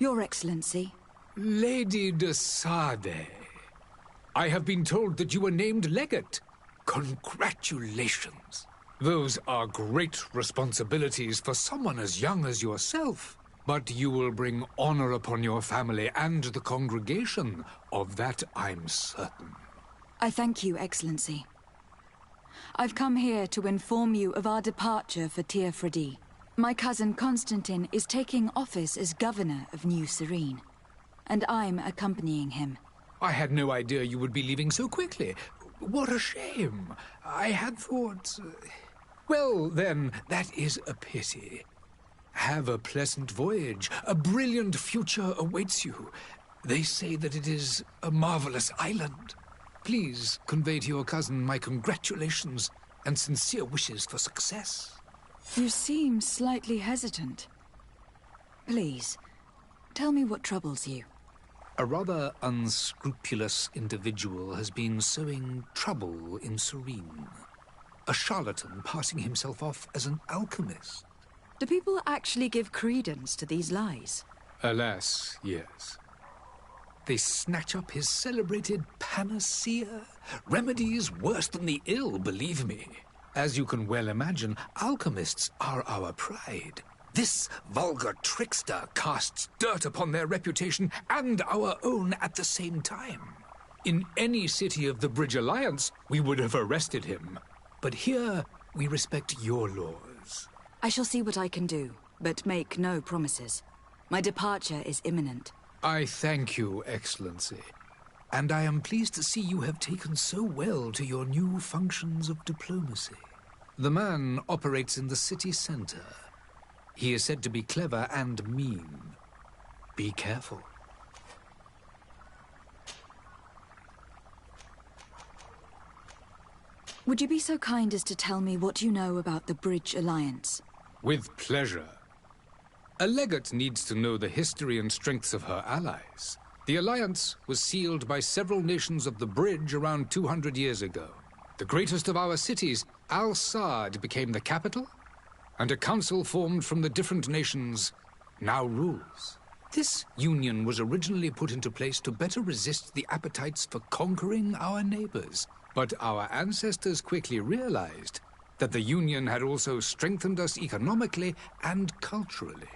Your Excellency. Lady de Sade, I have been told that you were named legate. Congratulations. Those are great responsibilities for someone as young as yourself. But you will bring honor upon your family and the congregation. Of that I'm certain. I thank you, Excellency. I've come here to inform you of our departure for Teofredi. My cousin Constantine is taking office as governor of New Serene, and I'm accompanying him. I had no idea you would be leaving so quickly. What a shame. I had thought... Well, then, that is a pity. Have a pleasant voyage. A brilliant future awaits you. They say that it is a marvelous island. Please convey to your cousin my congratulations and sincere wishes for success. You seem slightly hesitant. Please, tell me what troubles you. A rather unscrupulous individual has been sowing trouble in Serene. A charlatan passing himself off as an alchemist. Do people actually give credence to these lies? Alas, yes. They snatch up his celebrated panacea. Remedies worse than the ill, believe me. As you can well imagine, alchemists are our pride. This vulgar trickster casts dirt upon their reputation and our own at the same time. In any city of the Bridge Alliance, we would have arrested him. But here, we respect your laws. I shall see what I can do, but make no promises. My departure is imminent. I thank you, Excellency. And I am pleased to see you have taken so well to your new functions of diplomacy. The man operates in the city center. He is said to be clever and mean. Be careful. Would you be so kind as to tell me what you know about the Bridge Alliance? With pleasure. A legate needs to know the history and strengths of her allies. The alliance was sealed by several nations of the Bridge around 200 years ago. The greatest of our cities, Al-Saad, became the capital, and a council formed from the different nations now rules. This union was originally put into place to better resist the appetites for conquering our neighbors. But our ancestors quickly realized that the Union had also strengthened us economically and culturally.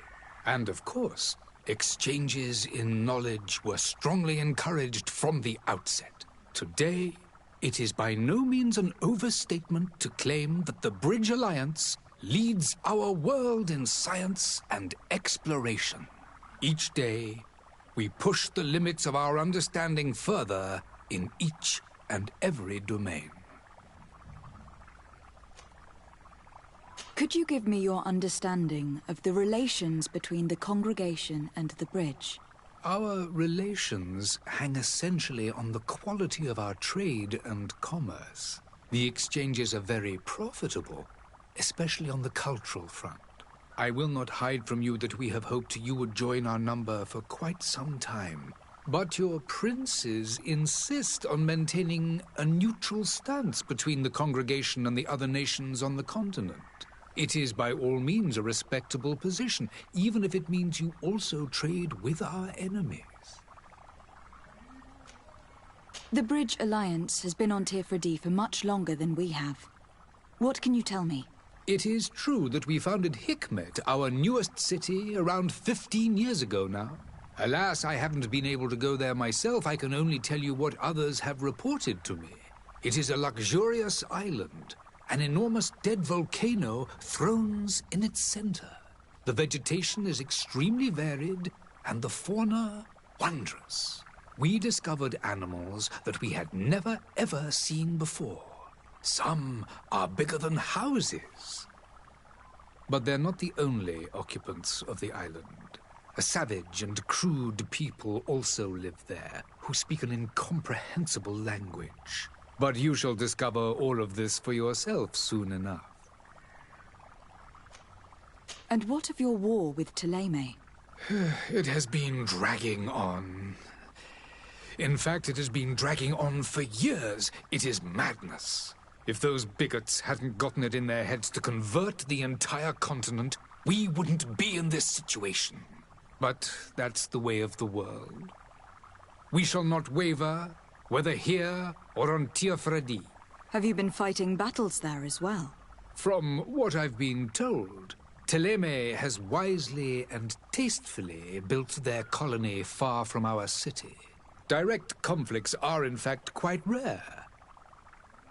And of course, exchanges in knowledge were strongly encouraged from the outset. Today, it is by no means an overstatement to claim that the Bridge Alliance leads our world in science and exploration. Each day, we push the limits of our understanding further in each and every domain. Could you give me your understanding of the relations between the congregation and the Bridge? Our relations hang essentially on the quality of our trade and commerce. The exchanges are very profitable, especially on the cultural front. I will not hide from you that we have hoped you would join our number for quite some time. But your princes insist on maintaining a neutral stance between the congregation and the other nations on the continent. It is by all means a respectable position, even if it means you also trade with our enemies. The Bridge Alliance has been on Teofredi for much longer than we have. What can you tell me? It is true that we founded Hikmet, our newest city, around 15 years ago now. Alas, I haven't been able to go there myself. I can only tell you what others have reported to me. It is a luxurious island. An enormous dead volcano thrones in its center. The vegetation is extremely varied, and the fauna wondrous. We discovered animals that we had never ever seen before. Some are bigger than houses. But they're not the only occupants of the island. A savage and crude people also live there, who speak an incomprehensible language. But you shall discover all of this for yourself soon enough. And what of your war with Ptolemy? It has been dragging on. In fact, it has been dragging on for years. It is madness. If those bigots hadn't gotten it in their heads to convert the entire continent, we wouldn't be in this situation. But that's the way of the world. We shall not waver, whether here or on Tir Fredi. Have you been fighting battles there as well? From what I've been told, Teleme has wisely and tastefully built their colony far from our city. Direct conflicts are in fact quite rare.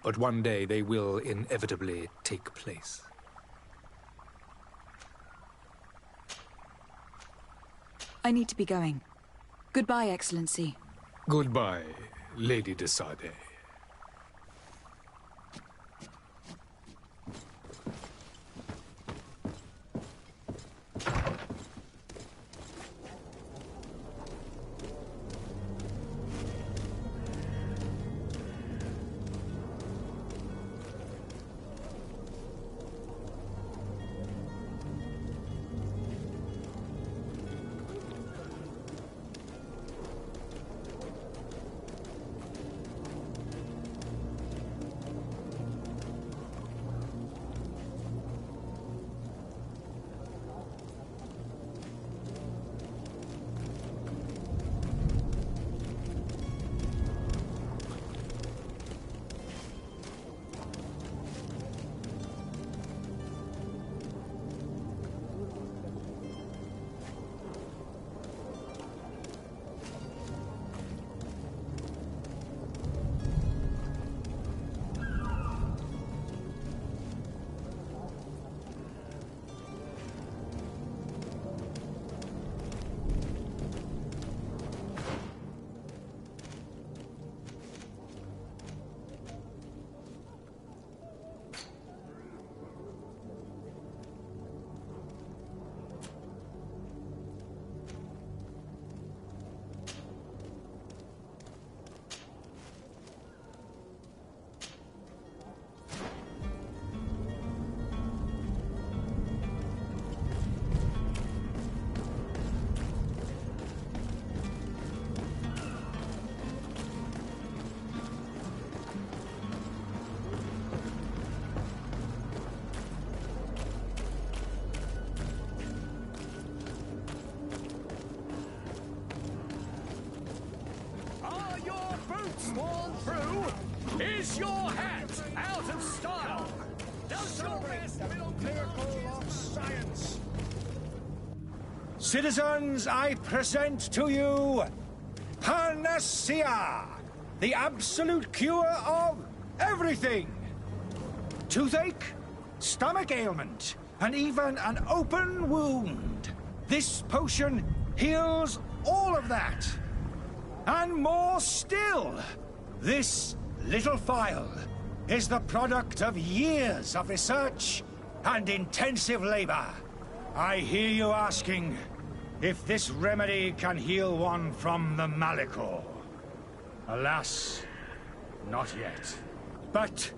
But one day they will inevitably take place. I need to be going. Goodbye, Excellency. Goodbye, Lady de Sade. Sworn through? Is your hat out of style? Does your best miracle of science? Citizens, I present to you Panacea, the absolute cure of everything. Toothache, stomach ailment, and even an open wound. This potion heals all of that. And more still, this little phial is the product of years of research and intensive labor. I hear you asking if this remedy can heal one from the Malachor. Alas, not yet. But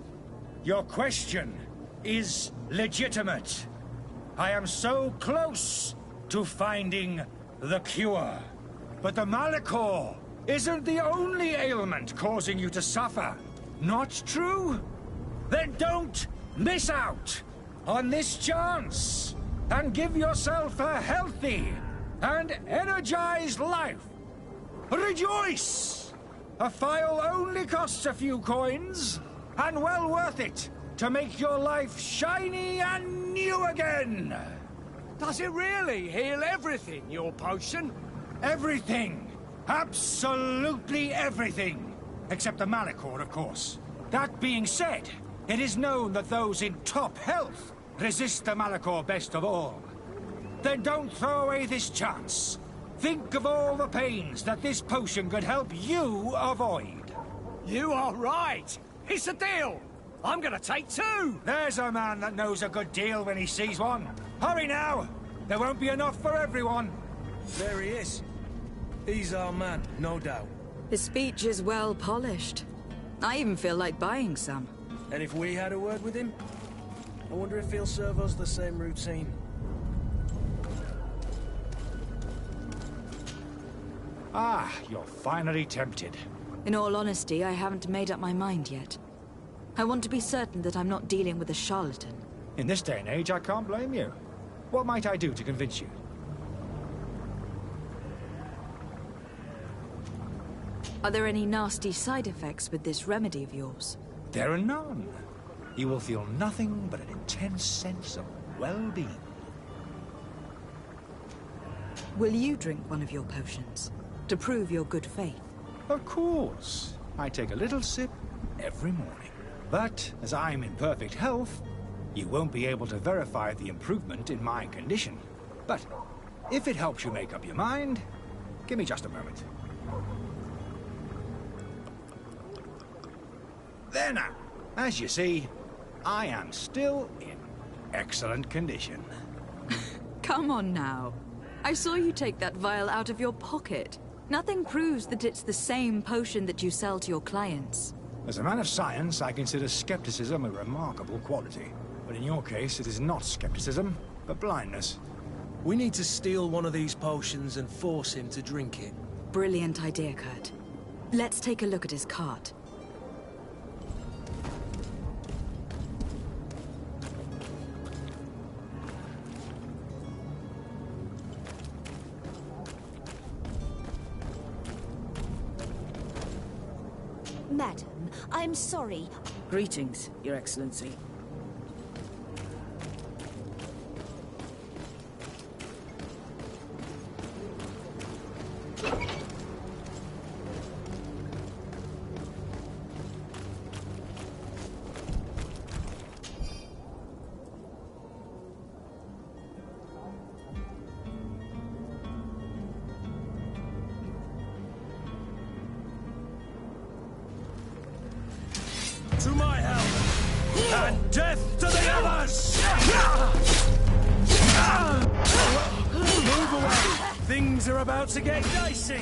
your question is legitimate. I am so close to finding the cure. But the Malachor isn't the only ailment causing you to suffer. Not true? Then don't miss out on this chance and give yourself a healthy and energized life. Rejoice! A phial only costs a few coins, and well worth it to make your life shiny and new again. Does it really heal everything, your potion? Everything. Absolutely everything. Except the Malachor, of course. That being said, it is known that those in top health resist the Malachor best of all. Then don't throw away this chance. Think of all the pains that this potion could help you avoid. You are right. It's a deal. I'm gonna take two. There's a man that knows a good deal when he sees one. Hurry now. There won't be enough for everyone. There he is. He's our man, no doubt. His speech is well polished. I even feel like buying some. And if we had a word with him, I wonder if he'll serve us the same routine. Ah, you're finally tempted. In all honesty, I haven't made up my mind yet. I want to be certain that I'm not dealing with a charlatan. In this day and age, I can't blame you. What might I do to convince you? Are there any nasty side effects with this remedy of yours? There are none. You will feel nothing but an intense sense of well-being. Will you drink one of your potions, to prove your good faith? Of course. I take a little sip every morning. But, as I'm in perfect health, you won't be able to verify the improvement in my condition. But, if it helps you make up your mind, give me just a moment. There now. As you see, I am still in excellent condition. Come on now. I saw you take that vial out of your pocket. Nothing proves that it's the same potion that you sell to your clients. As a man of science, I consider skepticism a remarkable quality. But in your case, it is not skepticism, but blindness. We need to steal one of these potions and force him to drink it. Brilliant idea, Kurt. Let's take a look at his cart. Madam, I'm sorry. Greetings, Your Excellency. To my help! And death to the others! Move away! Things are about to get dicey!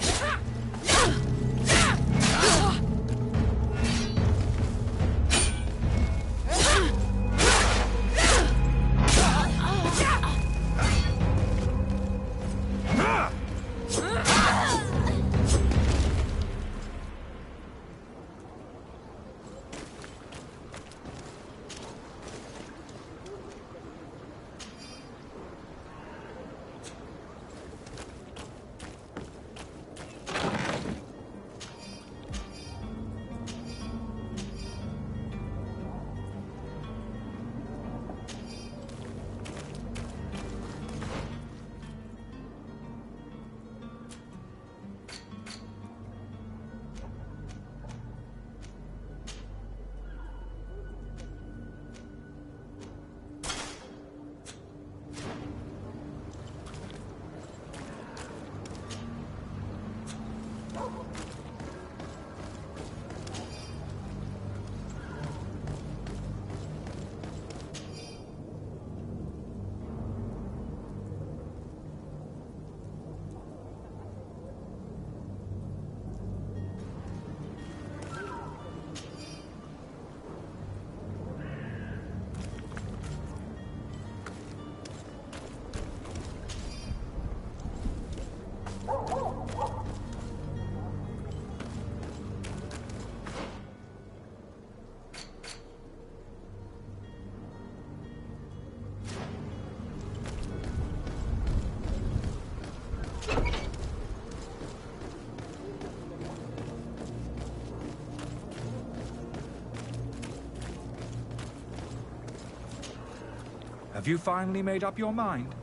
Have you finally made up your mind?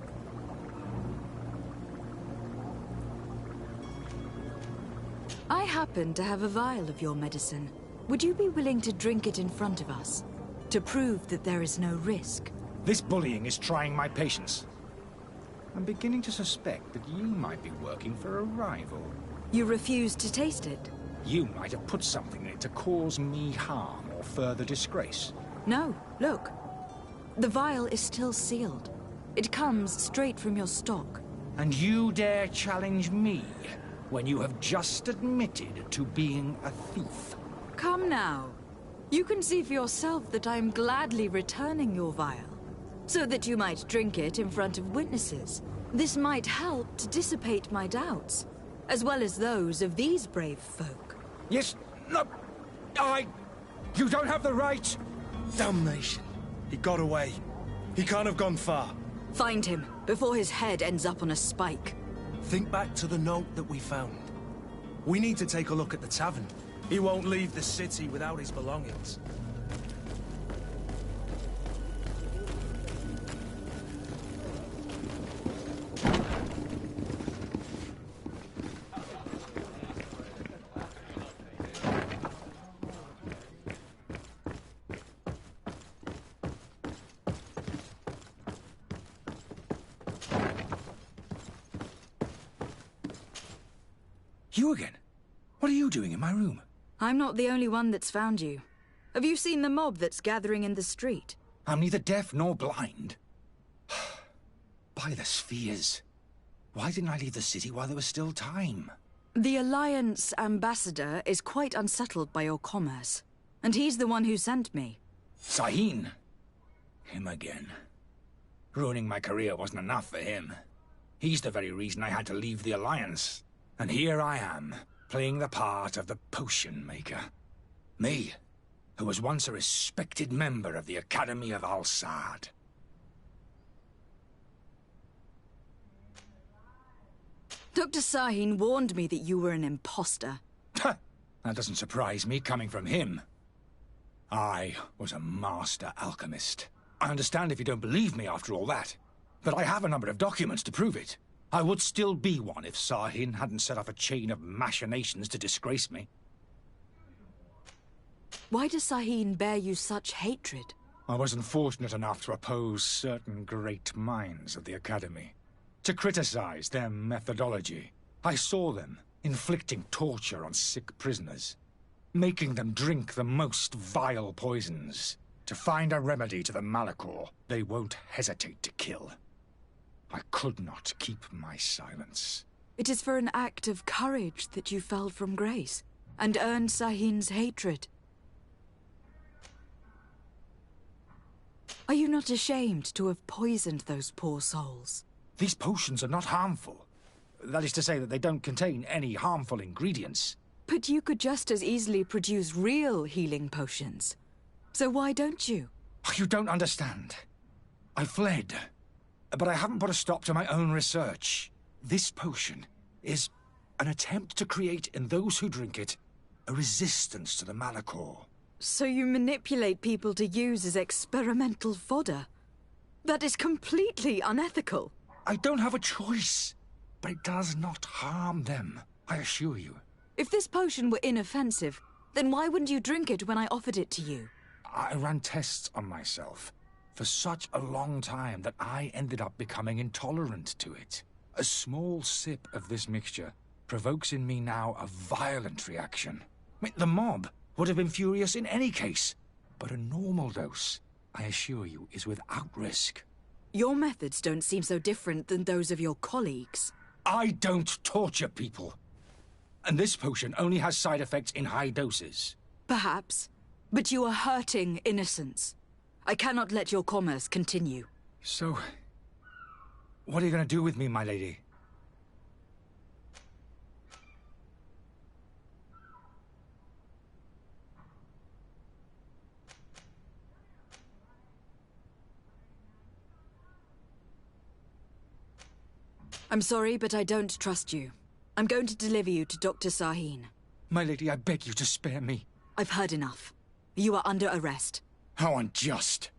I happen to have a vial of your medicine. Would you be willing to drink it in front of us? To prove that there is no risk? This bullying is trying my patience. I'm beginning to suspect that you might be working for a rival. You refuse to taste it? You might have put something in it to cause me harm or further disgrace. No, look. The vial is still sealed. It comes straight from your stock. And you dare challenge me when you have just admitted to being a thief? Come now. You can see for yourself that I am gladly returning your vial, so that you might drink it in front of witnesses. This might help to dissipate my doubts, as well as those of these brave folk. Yes, no, you don't have the right. Damnation. He got away. He can't have gone far. Find him, before his head ends up on a spike. Think back to the note that we found. We need to take a look at the tavern. He won't leave the city without his belongings. You again? What are you doing in my room? I'm not the only one that's found you. Have you seen the mob that's gathering in the street? I'm neither deaf nor blind. By the spheres. Why didn't I leave the city while there was still time? The Alliance ambassador is quite unsettled by your commerce, and he's the one who sent me. Sahin. Him again. Ruining my career wasn't enough for him. He's the very reason I had to leave the Alliance. And here I am, playing the part of the potion maker. Me, who was once a respected member of the Academy of Al-Sad. Dr. Sahin warned me that you were an imposter. That doesn't surprise me, coming from him. I was a master alchemist. I understand if you don't believe me after all that, but I have a number of documents to prove it. I would still be one if Sahin hadn't set off a chain of machinations to disgrace me. Why does Sahin bear you such hatred? I wasn't fortunate enough to oppose certain great minds of the Academy, to criticize their methodology. I saw them inflicting torture on sick prisoners, making them drink the most vile poisons. To find a remedy to the Malachor, they won't hesitate to kill. I could not keep my silence. It is for an act of courage that you fell from grace, and earned Sahin's hatred. Are you not ashamed to have poisoned those poor souls? These potions are not harmful. That is to say that they don't contain any harmful ingredients. But you could just as easily produce real healing potions. So why don't you? You don't understand. I fled. But I haven't put a stop to my own research. This potion is an attempt to create in those who drink it a resistance to the Malachor. So you manipulate people to use as experimental fodder? That is completely unethical. I don't have a choice, but it does not harm them, I assure you. If this potion were inoffensive, then why wouldn't you drink it when I offered it to you? I ran tests on myself for such a long time that I ended up becoming intolerant to it. A small sip of this mixture provokes in me now a violent reaction. The mob would have been furious in any case, but a normal dose, I assure you, is without risk. Your methods don't seem so different than those of your colleagues. I don't torture people. And this potion only has side effects in high doses. Perhaps, but you are hurting innocents. I cannot let your commerce continue. So, what are you going to do with me, my lady? I'm sorry, but I don't trust you. I'm going to deliver you to Dr. Sahin. My lady, I beg you to spare me. I've heard enough. You are under arrest. How unjust.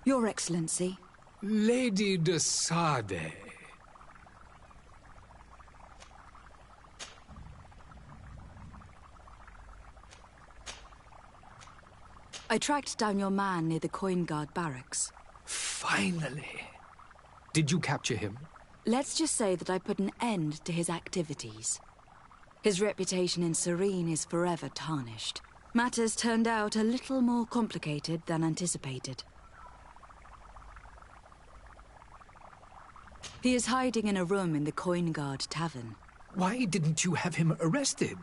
Your Excellency. Lady de Sade. I tracked down your man near the Coin Guard barracks. Finally. Did you capture him? Let's just say that I put an end to his activities. His reputation in Serene is forever tarnished. Matters turned out a little more complicated than anticipated. He is hiding in a room in the Coin Guard tavern. Why didn't you have him arrested?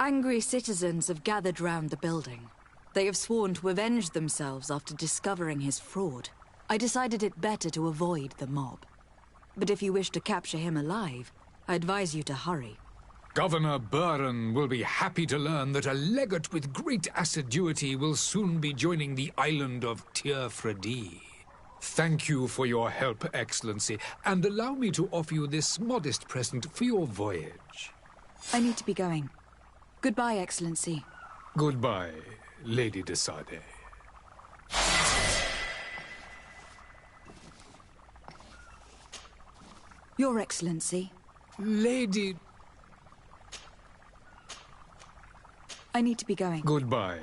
Angry citizens have gathered round the building. They have sworn to avenge themselves after discovering his fraud. I decided it better to avoid the mob. But if you wish to capture him alive, I advise you to hurry. Governor Buren will be happy to learn that a legate with great assiduity will soon be joining the island of Tir Fredi. Thank you for your help, Excellency, and allow me to offer you this modest present for your voyage. I need to be going. Goodbye, Excellency. Goodbye, Lady de Sardet. Your Excellency. Lady... I need to be going. Goodbye.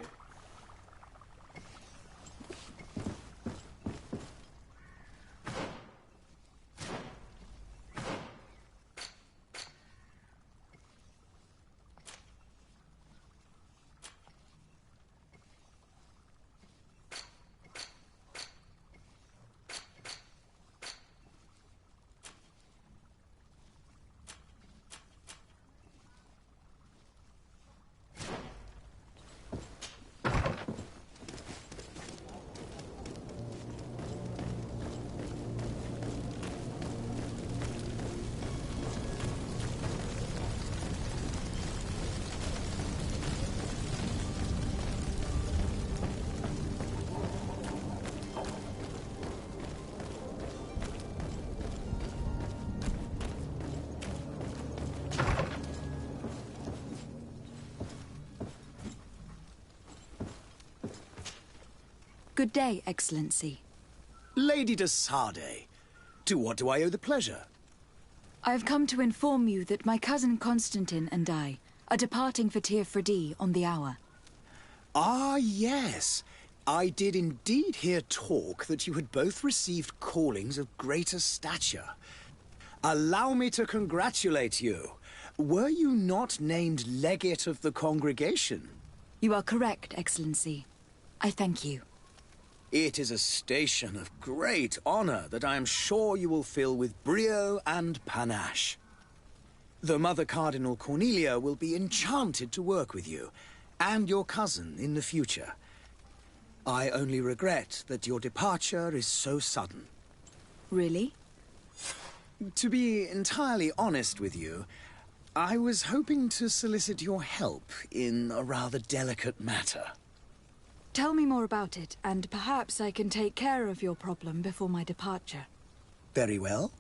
Good day, Excellency. Lady de Sardet, to what do I owe the pleasure? I have come to inform you that my cousin Constantine and I are departing for Tir Fredi on the hour. Ah, yes. I did indeed hear talk that you had both received callings of greater stature. Allow me to congratulate you. Were you not named legate of the congregation? You are correct, Excellency. I thank you. It is a station of great honor that I am sure you will fill with brio and panache. The Mother Cardinal Cornelia will be enchanted to work with you, and your cousin in the future. I only regret that your departure is so sudden. Really? To be entirely honest with you, I was hoping to solicit your help in a rather delicate matter. Tell me more about it, and perhaps I can take care of your problem before my departure. Very well.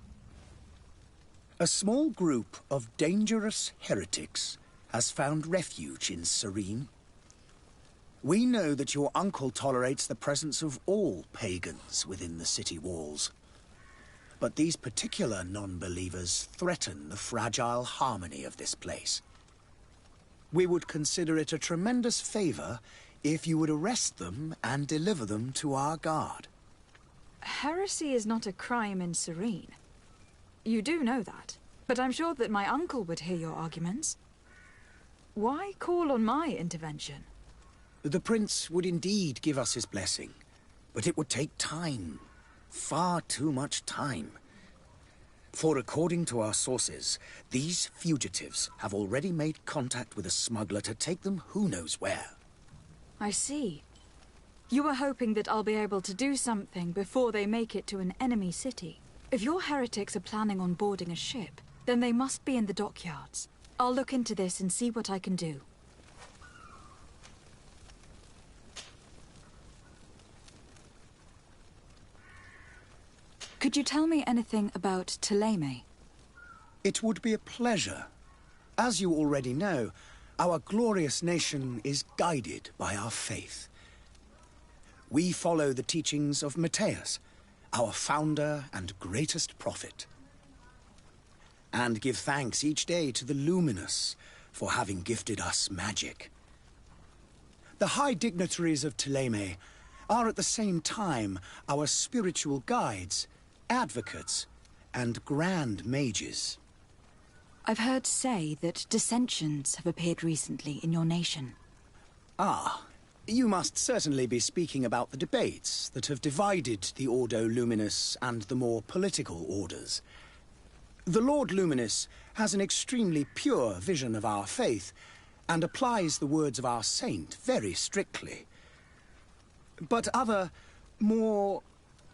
A small group of dangerous heretics has found refuge in Serene. We know that your uncle tolerates the presence of all pagans within the city walls. But these particular non-believers threaten the fragile harmony of this place. We would consider it a tremendous favor if you would arrest them and deliver them to our guard. Heresy is not a crime in Serene. You do know that, but I'm sure that my uncle would hear your arguments. Why call on my intervention? The prince would indeed give us his blessing, but it would take time. Far too much time. For according to our sources, these fugitives have already made contact with a smuggler to take them who knows where. I see. You were hoping that I'll be able to do something before they make it to an enemy city. If your heretics are planning on boarding a ship, then they must be in the dockyards. I'll look into this and see what I can do. Could you tell me anything about Thélème? It would be a pleasure. As you already know, our glorious nation is guided by our faith. We follow the teachings of Matthias, our founder and greatest prophet, and give thanks each day to the Luminous for having gifted us magic. The high dignitaries of Thélème are at the same time our spiritual guides, advocates, and grand mages. I've heard say that dissensions have appeared recently in your nation. Ah, you must certainly be speaking about the debates that have divided the Ordo Luminous and the more political orders. The Lord Luminous has an extremely pure vision of our faith and applies the words of our saint very strictly. But other, more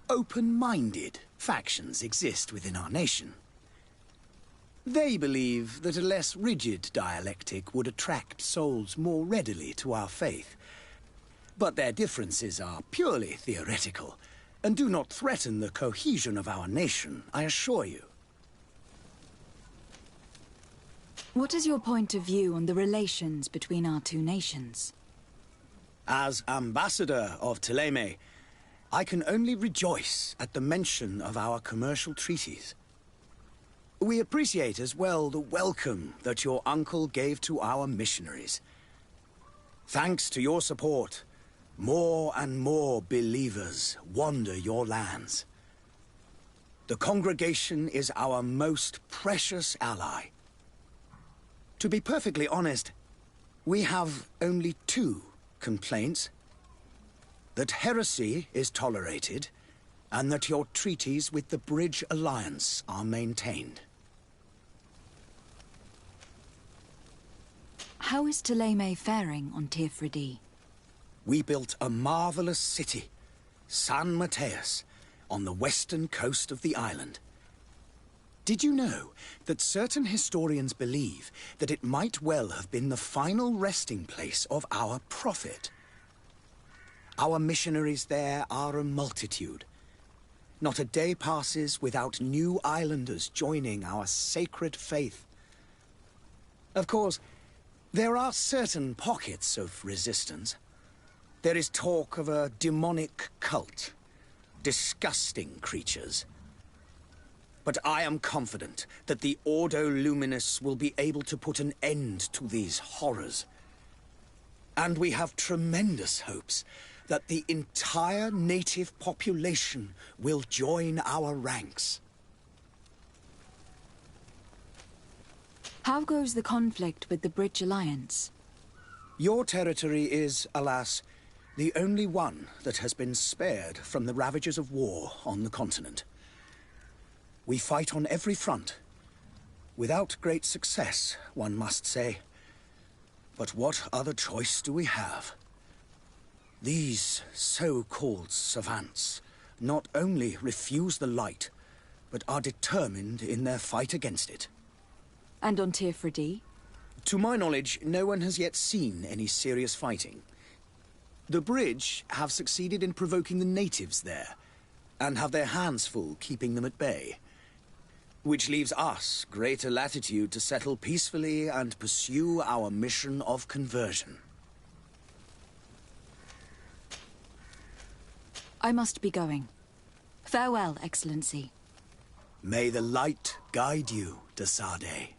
open-minded factions exist within our nation. They believe that a less rigid dialectic would attract souls more readily to our faith. But their differences are purely theoretical, and do not threaten the cohesion of our nation, I assure you. What is your point of view on the relations between our two nations? As ambassador of Thélème, I can only rejoice at the mention of our commercial treaties. We appreciate as well the welcome that your uncle gave to our missionaries. Thanks to your support, more and more believers wander your lands. The congregation is our most precious ally. To be perfectly honest, we have only two complaints. That heresy is tolerated, and that your treaties with the Bridge Alliance are maintained. How is Thélème faring on Teer. We built a marvelous city, San Mateus, on the western coast of the island. Did you know that certain historians believe that it might well have been the final resting place of our prophet? Our missionaries there are a multitude. Not a day passes without new islanders joining our sacred faith. Of course, there are certain pockets of resistance. There is talk of a demonic cult. Disgusting creatures. But I am confident that the Ordo Luminous will be able to put an end to these horrors. And we have tremendous hopes that the entire native population will join our ranks. How goes the conflict with the Bridge Alliance? Your territory is, alas, the only one that has been spared from the ravages of war on the continent. We fight on every front. Without great success, one must say. But what other choice do we have? These so-called savants not only refuse the light, but are determined in their fight against it. And on Teer? To my knowledge, no one has yet seen any serious fighting. The Bridge have succeeded in provoking the natives there, and have their hands full keeping them at bay. Which leaves us greater latitude to settle peacefully and pursue our mission of conversion. I must be going. Farewell, Excellency. May the light guide you, de Sade.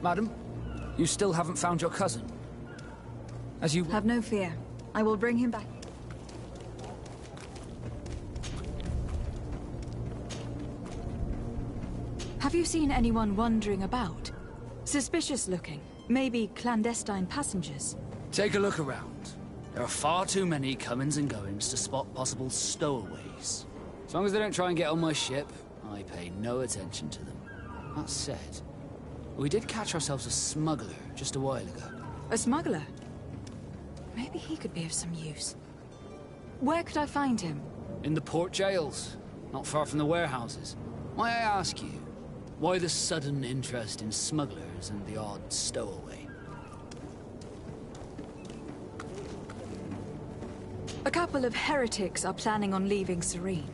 Madam, you still haven't found your cousin. As you... Have no fear. I will bring him back. Have you seen anyone wandering about? Suspicious looking. Maybe clandestine passengers. Take a look around. There are far too many comings and goings to spot possible stowaways. As long as they don't try and get on my ship, I pay no attention to them. That said, we did catch ourselves a smuggler just a while ago. A smuggler? Maybe he could be of some use. Where could I find him? In the port jails, not far from the warehouses. May I ask you, why the sudden interest in smugglers and the odd stowaway? A couple of heretics are planning on leaving Serene.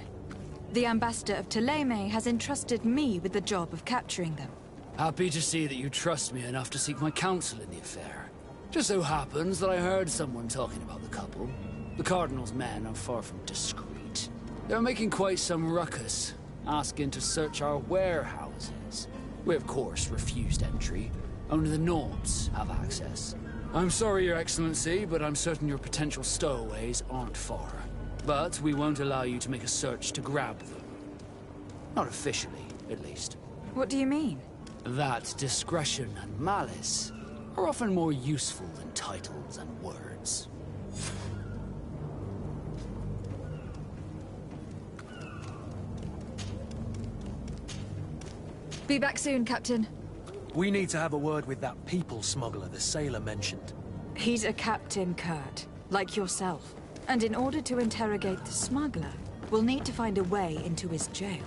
The ambassador of Ptolemy has entrusted me with the job of capturing them. Happy to see that you trust me enough to seek my counsel in the affair. Just so happens that I heard someone talking about the couple. The Cardinal's men are far from discreet. They're making quite some ruckus, asking to search our warehouses. We, of course, refused entry. Only the Nords have access. I'm sorry, Your Excellency, but I'm certain your potential stowaways aren't far. But we won't allow you to make a search to grab them. Not officially, at least. What do you mean? That discretion and malice are often more useful than titles and words. Be back soon, Captain. We need to have a word with that people smuggler the sailor mentioned. He's a captain, Kurt, like yourself. And in order to interrogate the smuggler, we'll need to find a way into his jail.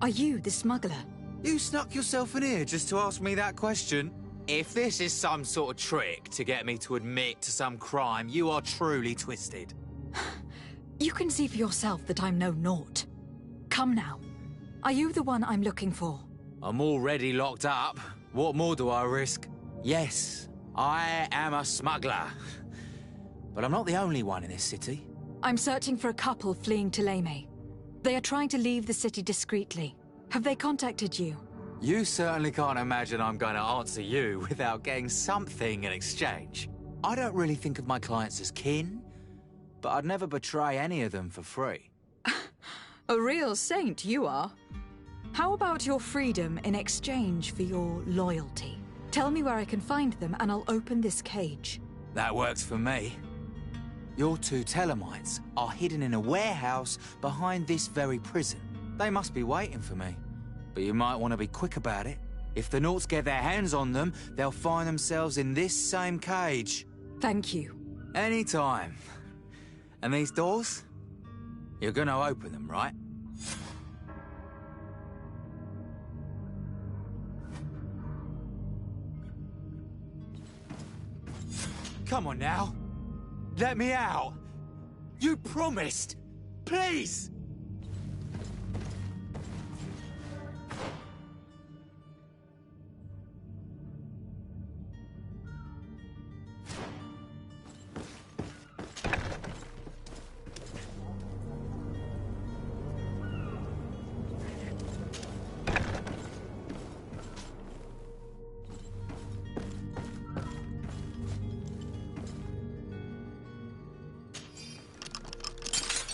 Are you the smuggler? You snuck yourself in here just to ask me that question? If this is some sort of trick to get me to admit to some crime, you are truly twisted. You can see for yourself that I'm no naught. Come now. Are you the one I'm looking for? I'm already locked up. What more do I risk? Yes, I am a smuggler. But I'm not the only one in this city. I'm searching for a couple fleeing Ptolemy. They are trying to leave the city discreetly. Have they contacted you? You certainly can't imagine I'm going to answer you without getting something in exchange. I don't really think of my clients as kin, but I'd never betray any of them for free. A real saint you are. How about your freedom in exchange for your loyalty? Tell me where I can find them and I'll open this cage. That works for me. Your two Telemites are hidden in a warehouse behind this very prison. They must be waiting for me. But you might want to be quick about it. If the Nauts get their hands on them, they'll find themselves in this same cage. Thank you. Anytime. And these doors? You're gonna open them, right? Come on now. Let me out! You promised! Please!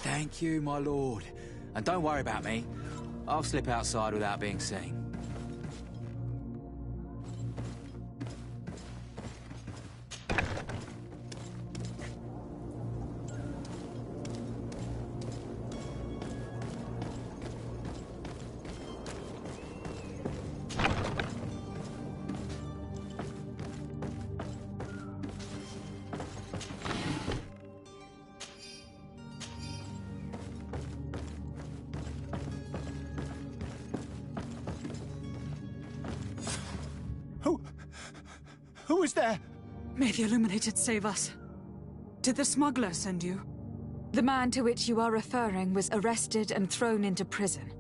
Thank you, my lord. And don't worry about me. I'll slip outside without being seen. Who is there? May the Illuminated save us. Did the smuggler send you? The man to which you are referring was arrested and thrown into prison.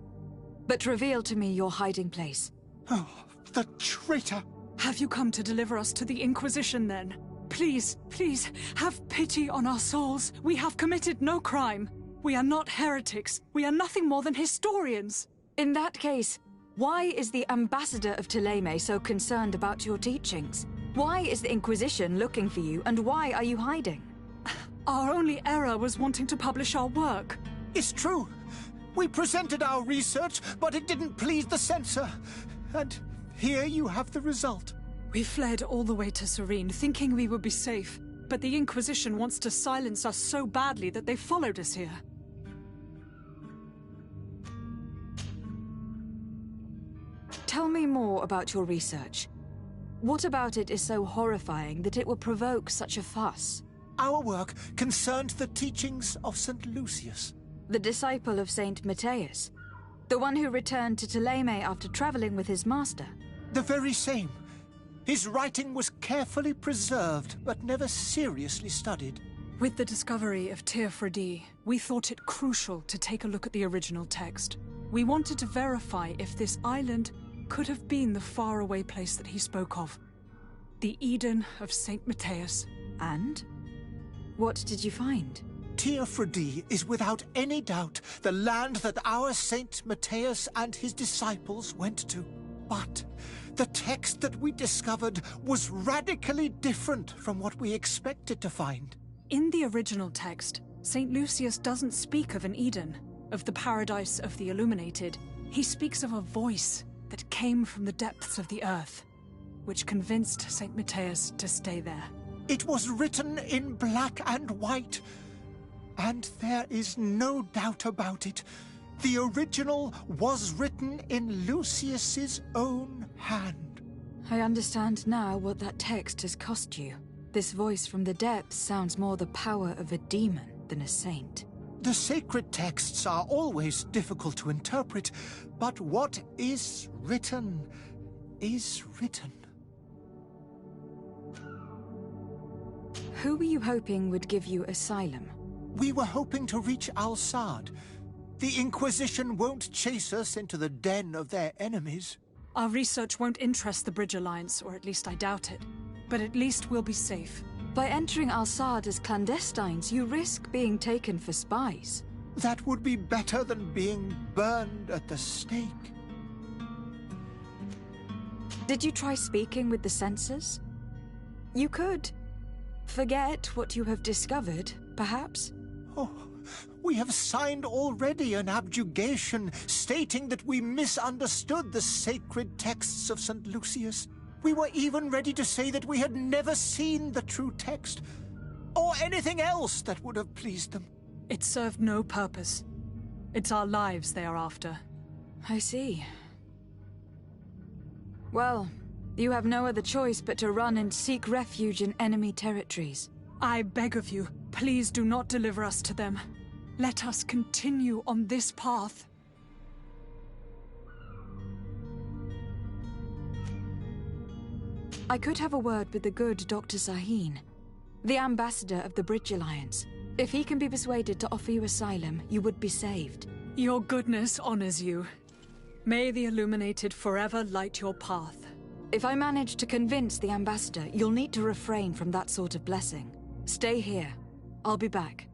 But reveal to me your hiding place. Oh, the traitor! Have you come to deliver us to the Inquisition, then? Please, please, have pity on our souls. We have committed no crime. We are not heretics. We are nothing more than historians. In that case, why is the ambassador of Thélème so concerned about your teachings? Why is the Inquisition looking for you, and why are you hiding? Our only error was wanting to publish our work. It's true. We presented our research, but it didn't please the censor. And here you have the result. We fled all the way to Serene, thinking we would be safe. But the Inquisition wants to silence us so badly that they followed us here. Tell me more about your research. What about it is so horrifying that it will provoke such a fuss? Our work concerned the teachings of St. Lucius. The disciple of Saint Matthias? The one who returned to Thélème after traveling with his master? The very same. His writing was carefully preserved, but never seriously studied. With the discovery of Tir Freddy, we thought it crucial to take a look at the original text. We wanted to verify if this island could have been the faraway place that he spoke of. The Eden of Saint Matthias. And? What did you find? Tir Freddy is without any doubt the land that our Saint Matthias and his disciples went to. But the text that we discovered was radically different from what we expected to find. In the original text, St. Lucius doesn't speak of an Eden, of the paradise of the Illuminated. He speaks of a voice that came from the depths of the earth, which convinced St. Matthias to stay there. It was written in black and white, and there is no doubt about it. The original was written in Lucius's own hand. I understand now what that text has cost you. This voice from the depths sounds more the power of a demon than a saint. The sacred texts are always difficult to interpret, but what is written is written. Who were you hoping would give you asylum? We were hoping to reach Al-Sad. The Inquisition won't chase us into the den of their enemies. Our research won't interest the Bridge Alliance, or at least I doubt it. But at least we'll be safe. By entering Al-Sad as clandestines, you risk being taken for spies. That would be better than being burned at the stake. Did you try speaking with the censors? You could. Forget what you have discovered, perhaps? Oh, we have signed already an abjugation stating that we misunderstood the sacred texts of St. Lucius. We were even ready to say that we had never seen the true text, or anything else that would have pleased them. It served no purpose. It's our lives they are after. I see. Well, you have no other choice but to run and seek refuge in enemy territories. I beg of you, please do not deliver us to them. Let us continue on this path. I could have a word with the good Dr. Sahin, the ambassador of the Bridge Alliance. If he can be persuaded to offer you asylum, you would be saved. Your goodness honors you. May the Illuminated forever light your path. If I manage to convince the ambassador, you'll need to refrain from that sort of blessing. Stay here. I'll be back.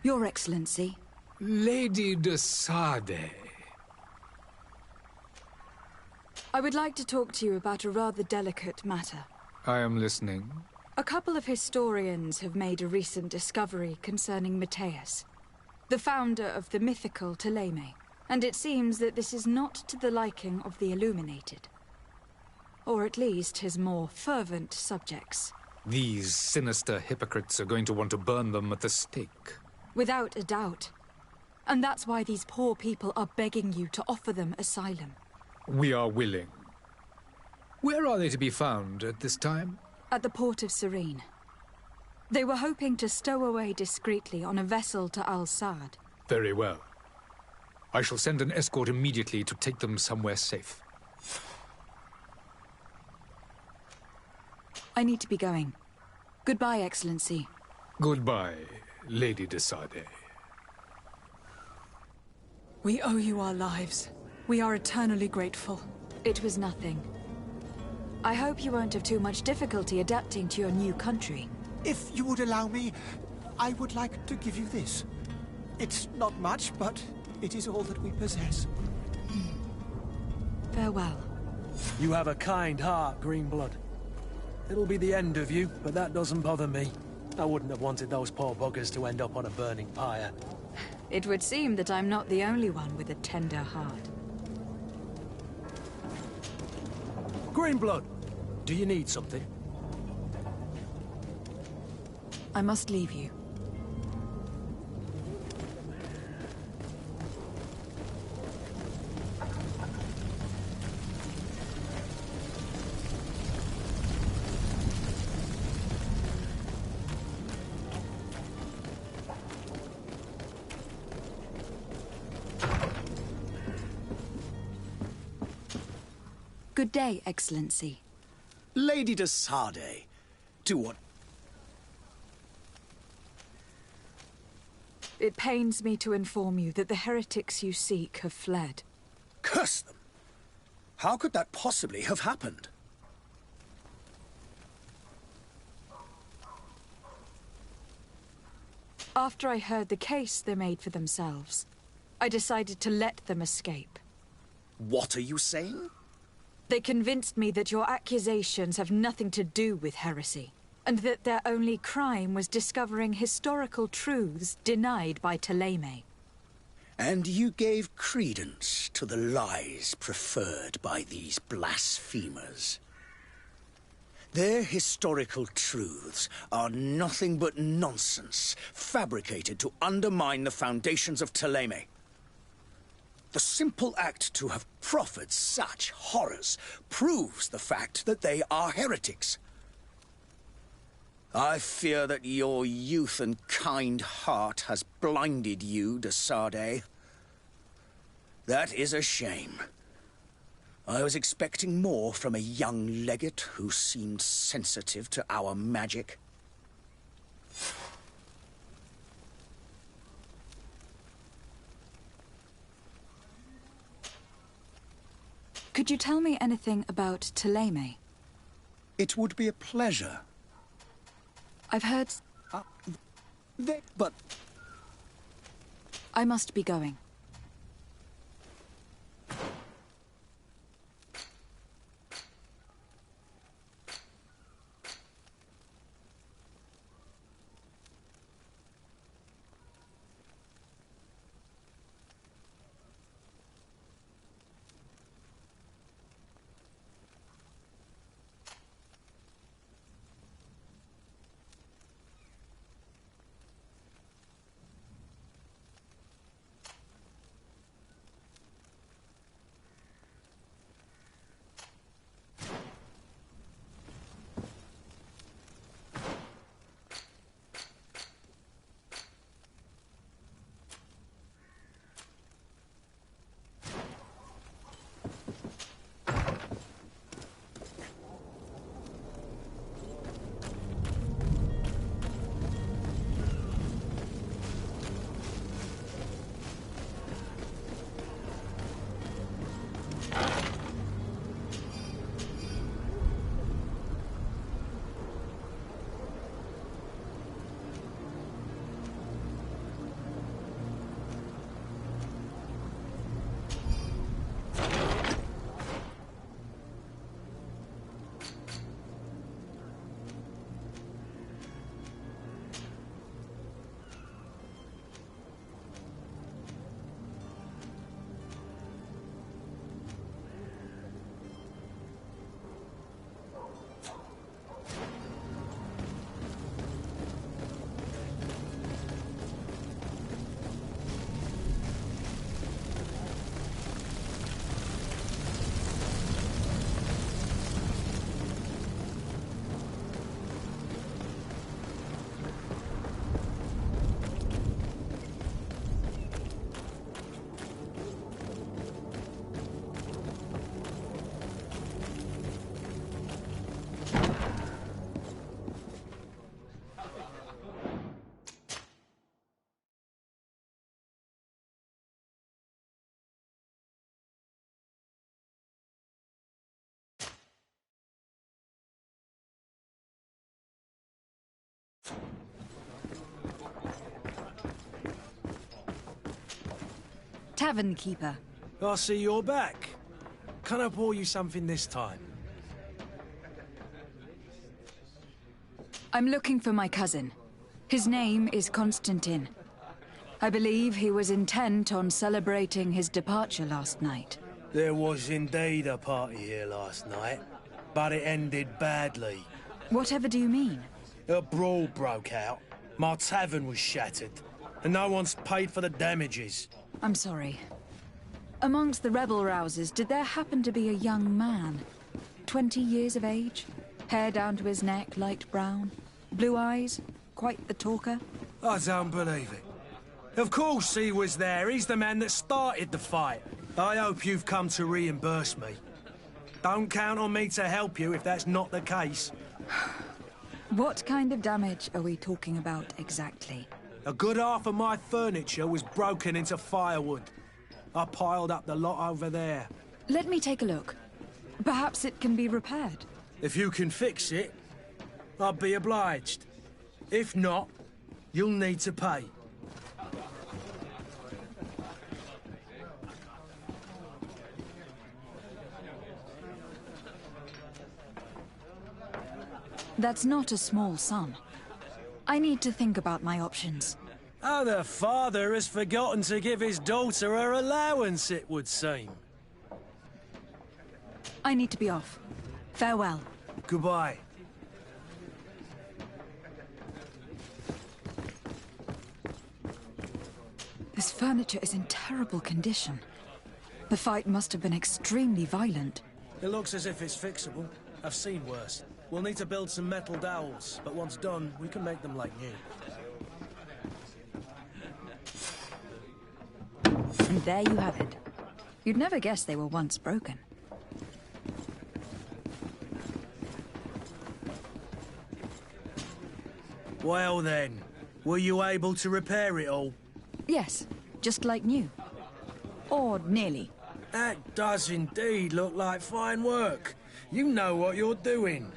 Your Excellency. Lady de Sade. I would like to talk to you about a rather delicate matter. I am listening. A couple of historians have made a recent discovery concerning Matthias, the founder of the mythical Ptolemy, and it seems that this is not to the liking of the Illuminated. Or at least his more fervent subjects. These sinister hypocrites are going to want to burn them at the stake. Without a doubt. And that's why these poor people are begging you to offer them asylum. We are willing. Where are they to be found at this time? At the port of Serene. They were hoping to stow away discreetly on a vessel to Al-Sad. Very well. I shall send an escort immediately to take them somewhere safe. I need to be going. Goodbye, Excellency. Goodbye, Lady de Sade. We owe you our lives. We are eternally grateful. It was nothing. I hope you won't have too much difficulty adapting to your new country. If you would allow me, I would like to give you this. It's not much, but it is all that we possess. Farewell. You have a kind heart, Greenblood. It'll be the end of you, but that doesn't bother me. I wouldn't have wanted those poor buggers to end up on a burning pyre. It would seem that I'm not the only one with a tender heart. Greenblood, do you need something? I must leave you. Good day, Excellency. Lady de Sade, to what? It pains me to inform you that the heretics you seek have fled. Curse them! How could that possibly have happened? After I heard the case they made for themselves, I decided to let them escape. What are you saying? They convinced me that your accusations have nothing to do with heresy, and that their only crime was discovering historical truths denied by Ptolemy. And you gave credence to the lies preferred by these blasphemers. Their historical truths are nothing but nonsense, fabricated to undermine the foundations of Ptolemy. The simple act to have proffered such horrors proves the fact that they are heretics. I fear that your youth and kind heart has blinded you, de Sade. That is a shame. I was expecting more from a young legate who seemed sensitive to our magic. Could you tell me anything about Ptolemy? It would be a pleasure. I've heard... But... I must be going. Tavern keeper. I see you're back. Can I pour you something this time? I'm looking for my cousin. His name is Constantine. I believe he was intent on celebrating his departure last night. There was indeed a party here last night, but it ended badly. Whatever do you mean? A brawl broke out. My tavern was shattered, and no one's paid for the damages. I'm sorry. Amongst the rebel rousers, did there happen to be a young man? 20 years of age? Hair down to his neck, light brown? Blue eyes? Quite the talker? I don't believe it. Of course he was there. He's the man that started the fight. I hope you've come to reimburse me. Don't count on me to help you if that's not the case. What kind of damage are we talking about exactly? A good half of my furniture was broken into firewood. I piled up the lot over there. Let me take a look. Perhaps it can be repaired. If you can fix it, I'll be obliged. If not, you'll need to pay. That's not a small sum. I need to think about my options. Oh, the father has forgotten to give his daughter her allowance, it would seem. I need to be off. Farewell. Goodbye. This furniture is in terrible condition. The fight must have been extremely violent. It looks as if it's fixable. I've seen worse. We'll need to build some metal dowels, but once done, we can make them like new. And there you have it. You'd never guess they were once broken. Well then, were you able to repair it all? Yes, just like new. Or nearly. That does indeed look like fine work. You know what you're doing.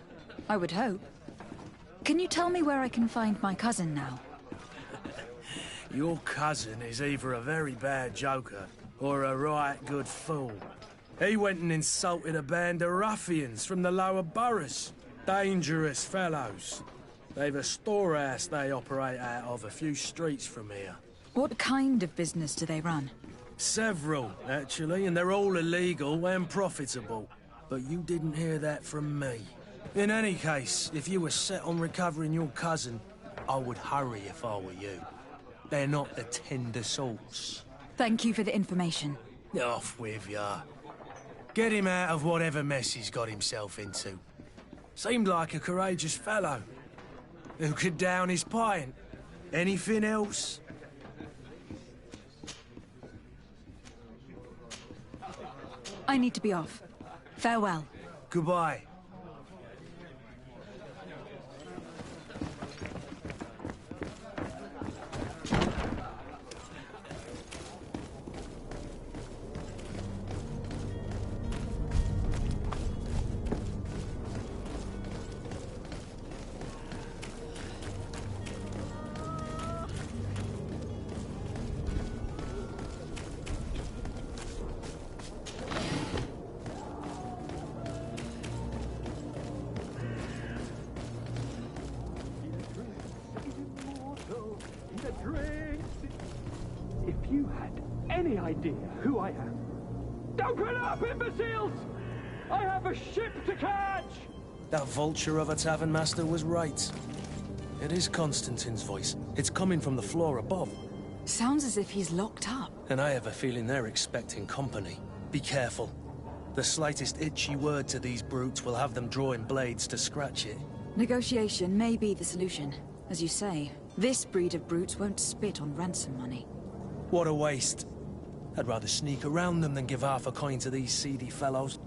I would hope. Can you tell me where I can find my cousin now? Your cousin is either a very bad joker or a right good fool. He went and insulted a band of ruffians from the lower boroughs. Dangerous fellows. They've a storehouse they operate out of a few streets from here. What kind of business do they run? Several, actually, and they're all illegal and profitable. But you didn't hear that from me. In any case, if you were set on recovering your cousin, I would hurry if I were you. They're not the tender sorts. Thank you for the information. Off with ya. Get him out of whatever mess he's got himself into. Seemed like a courageous fellow. Who could down his pint? Anything else? I need to be off. Farewell. Goodbye. If you had any idea who I am... Don't get up, imbeciles! I have a ship to catch! That vulture of a tavern master was right. It is Constantine's voice. It's coming from the floor above. Sounds as if he's locked up. And I have a feeling they're expecting company. Be careful. The slightest itchy word to these brutes will have them drawing blades to scratch it. Negotiation may be the solution. As you say, this breed of brutes won't spit on ransom money. What a waste. I'd rather sneak around them than give half a coin to these seedy fellows.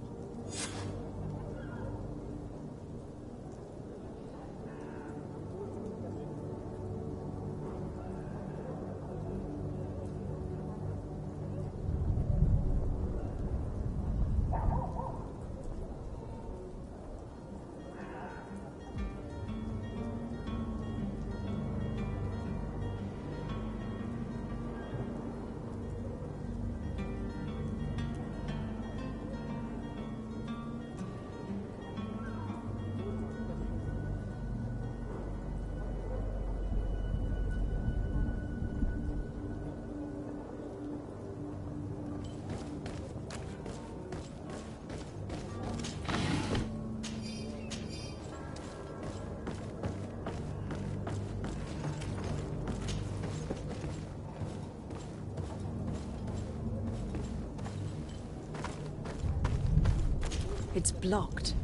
It's blocked.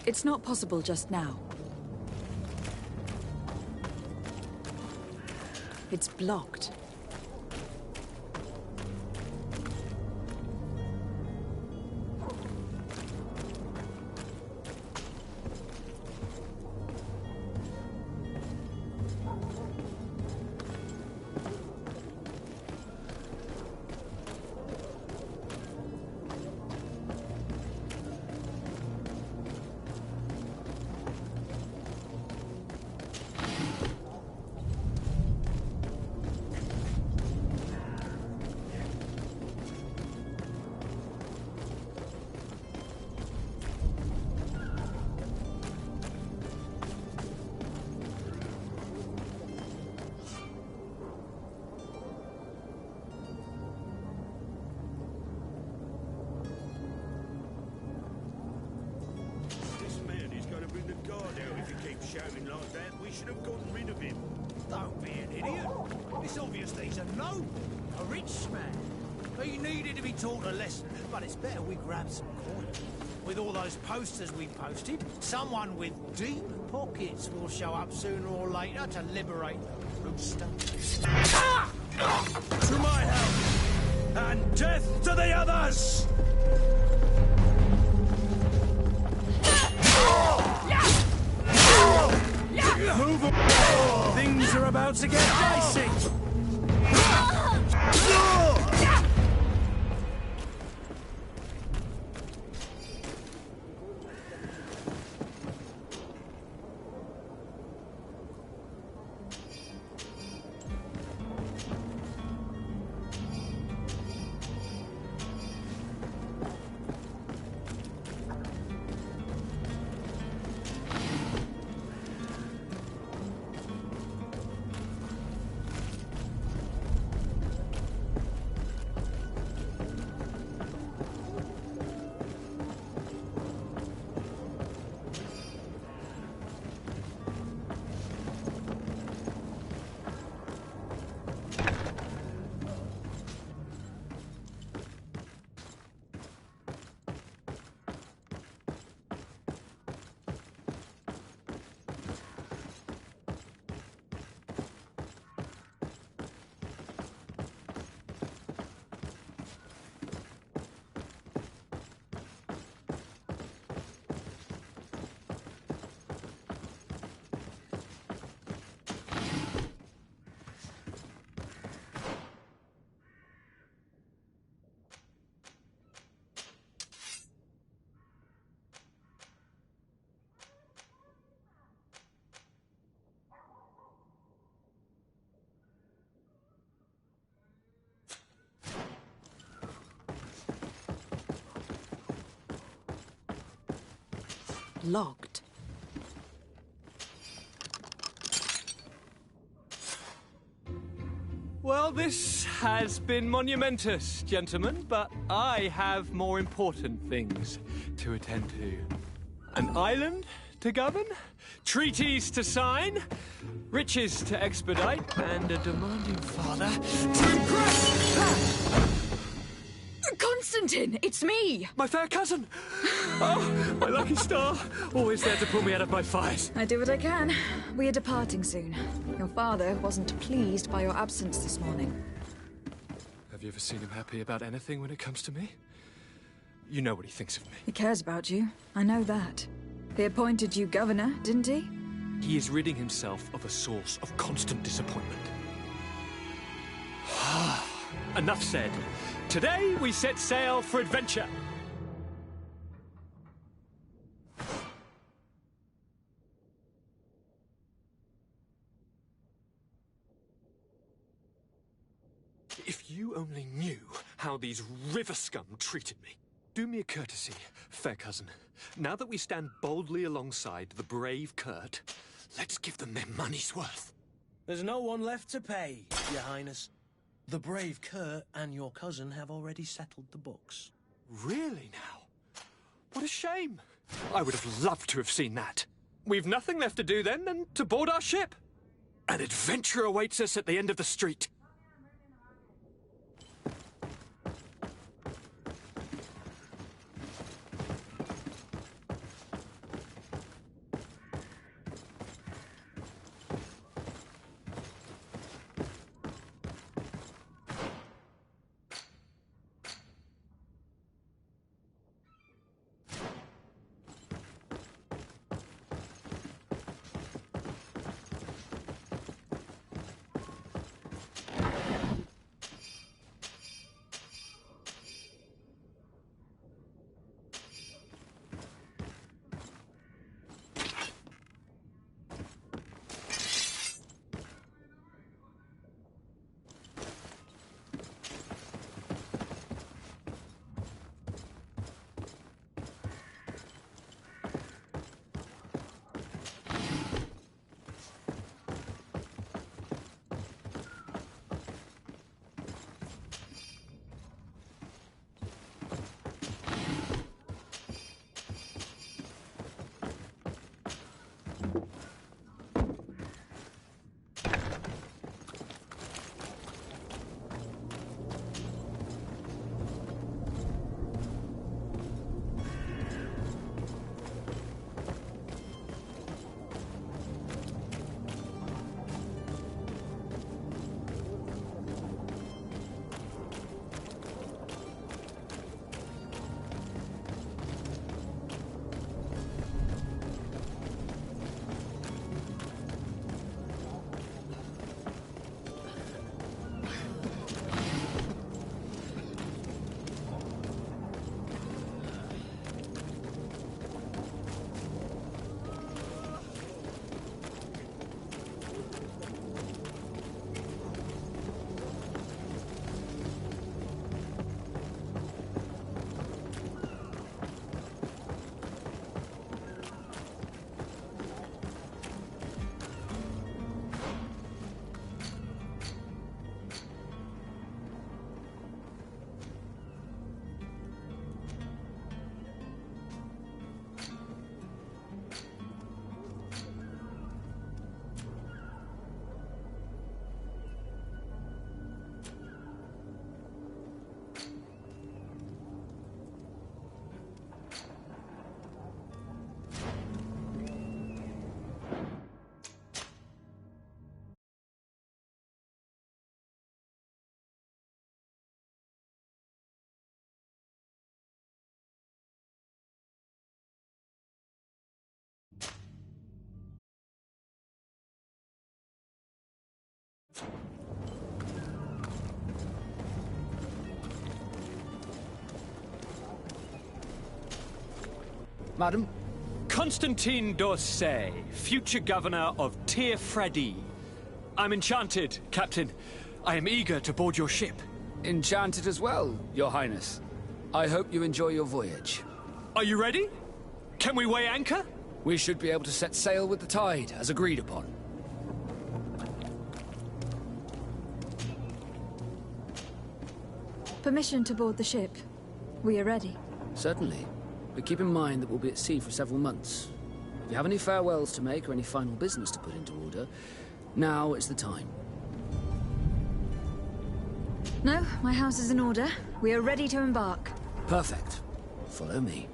It's not possible just now. It's blocked. Shouting like that, we should have gotten rid of him. Don't be an idiot. It's obvious that he's a noble, a rich man. He needed to be taught a lesson, but it's better we grab some coin. With all those posters we posted, someone with deep pockets will show up sooner or later to liberate the rooster. To my help! And death to the others! Move on! Things are about to get dicey! Locked. Well, this has been monumentous, gentlemen, but I have more important things to attend to. An island to govern, treaties to sign, riches to expedite, and a demanding father to impress! Constantine, it's me! My fair cousin! Oh, my lucky star. Always there to pull me out of my fight. I do what I can. We are departing soon. Your father wasn't pleased by your absence this morning. Have you ever seen him happy about anything when it comes to me? You know what he thinks of me. He cares about you. I know that. He appointed you governor, didn't he? He is ridding himself of a source of constant disappointment. Enough said. Today we set sail for adventure. If you only knew how these river scum treated me. Do me a courtesy, fair cousin. Now that we stand boldly alongside the brave Kurt, let's give them their money's worth. There's no one left to pay, Your Highness. The brave Kurt and your cousin have already settled the books. Really now? What a shame. I would have loved to have seen that. We've nothing left to do then than to board our ship. An adventure awaits us at the end of the street. Madam? Constantine d'Orsay, future governor of Tir Fredi. I'm enchanted, Captain. I am eager to board your ship. Enchanted as well, Your Highness. I hope you enjoy your voyage. Are you ready? Can we weigh anchor? We should be able to set sail with the tide, as agreed upon. Permission to board the ship. We are ready. Certainly. But keep in mind that we'll be at sea for several months. If you have any farewells to make or any final business to put into order, now is the time. No, my house is in order. We are ready to embark. Perfect. Follow me.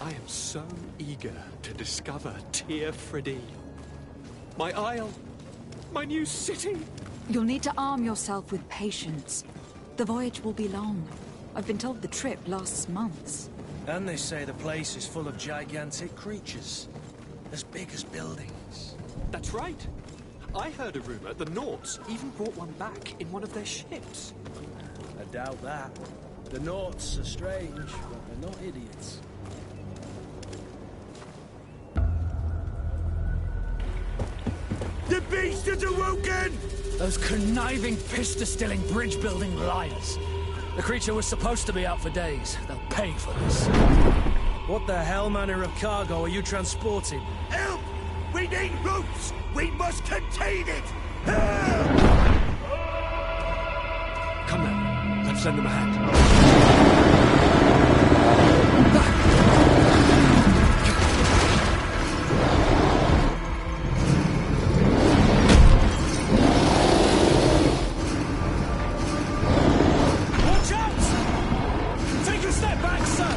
I am so eager to discover Tir Fredi. My isle, my new city. You'll need to arm yourself with patience. The voyage will be long. I've been told the trip lasts months. And they say the place is full of gigantic creatures. As big as buildings. That's right. I heard a rumor the Nauts even brought one back in one of their ships. I doubt that. The Nauts are strange, but they're not idiots. The beast is awoken! Those conniving, pista-stilling, bridge-building liars. The creature was supposed to be out for days. They'll pay for this. What the hell manner of cargo are you transporting? Help! We need ropes! We must contain it! Come now, let's lend them a hand. Watch out! Take a step back, sir!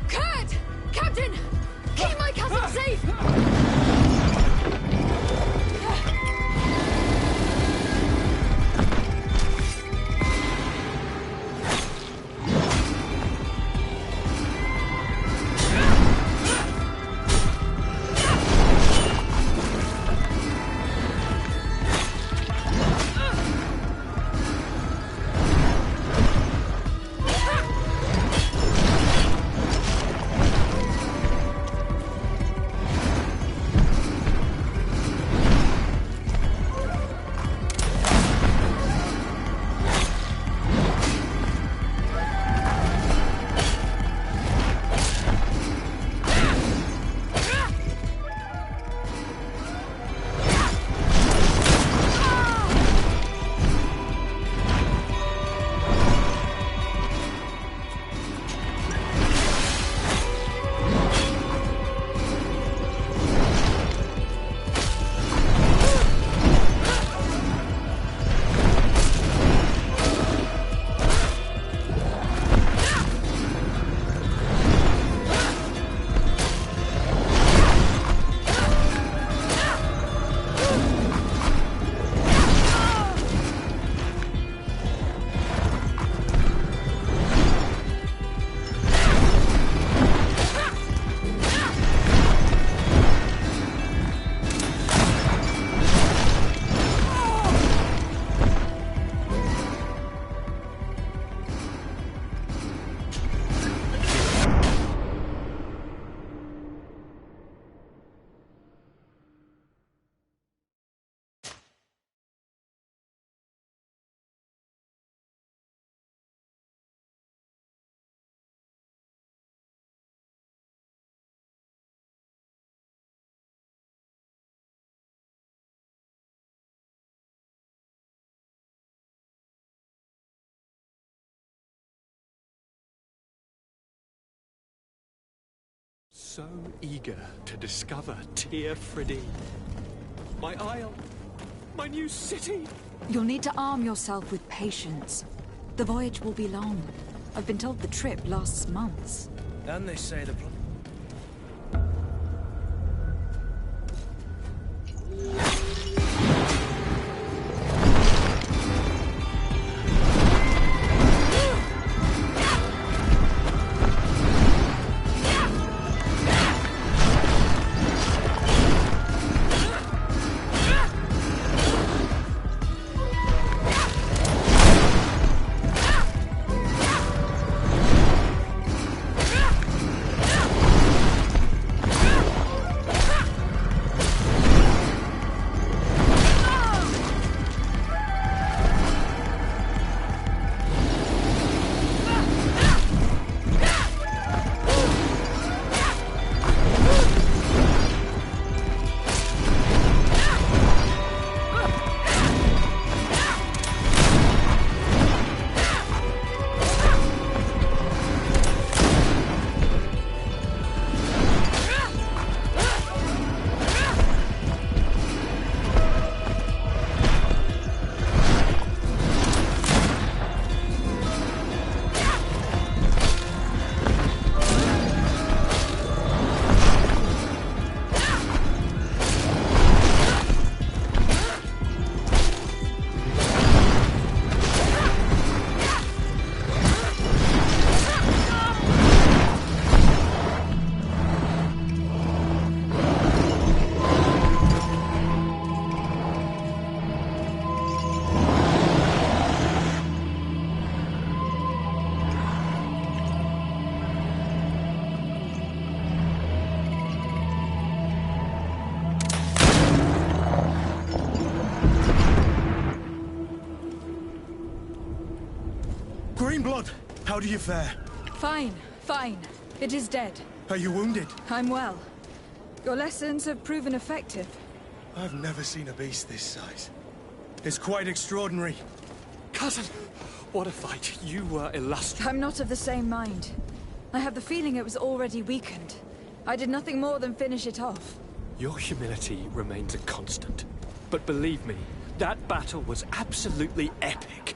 Kurt! Captain! Keep my cousin safe! So eager to discover Tir Fredi. My isle, my new city. You'll need to arm yourself with patience. The voyage will be long. I've been told the trip lasts months. And they say the... Greenblood, how do you fare? Fine, fine. It is dead. Are you wounded? I'm well. Your lessons have proven effective. I've never seen a beast this size. It's quite extraordinary. Cousin, what a fight. You were illustrious. I'm not of the same mind. I have the feeling it was already weakened. I did nothing more than finish it off. Your humility remains a constant. But believe me, that battle was absolutely epic.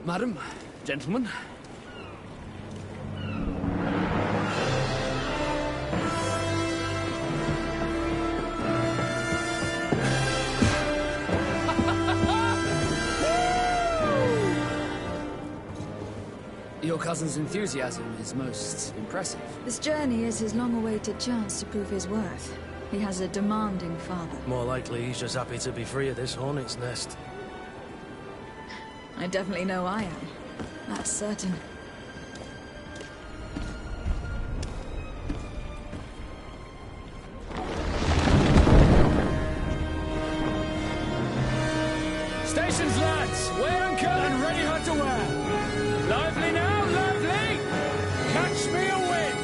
Madam, gentlemen. Your cousin's enthusiasm is most impressive. This journey is his long-awaited chance to prove his worth. He has a demanding father. More likely he's just happy to be free of this hornet's nest. I definitely know I am. That's certain. Stations, lads! Wear and cut and ready her to wear! Lively now, lively! Catch me a wind!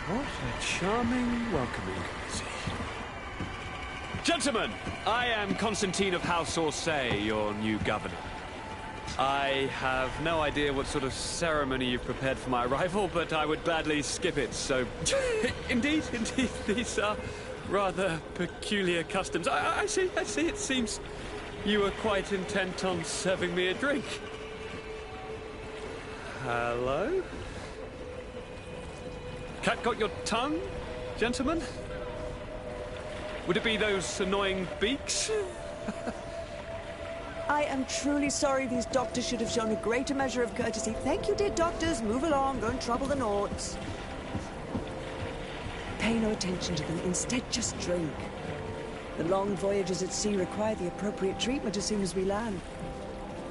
What a charming welcoming. Gentlemen, I am Constantine of House Orsay, your new governor. I have no idea what sort of ceremony you've prepared for my arrival, but I would gladly skip it, so... Indeed, these are rather peculiar customs. I see, it seems you were quite intent on serving me a drink. Hello? Cat got your tongue, gentlemen? Would it be those annoying beaks? I am truly sorry. These doctors should have shown a greater measure of courtesy. Thank you, dear doctors. Move along. Don't trouble the Nords. Pay no attention to them. Instead, just drink. The long voyages at sea require the appropriate treatment as soon as we land.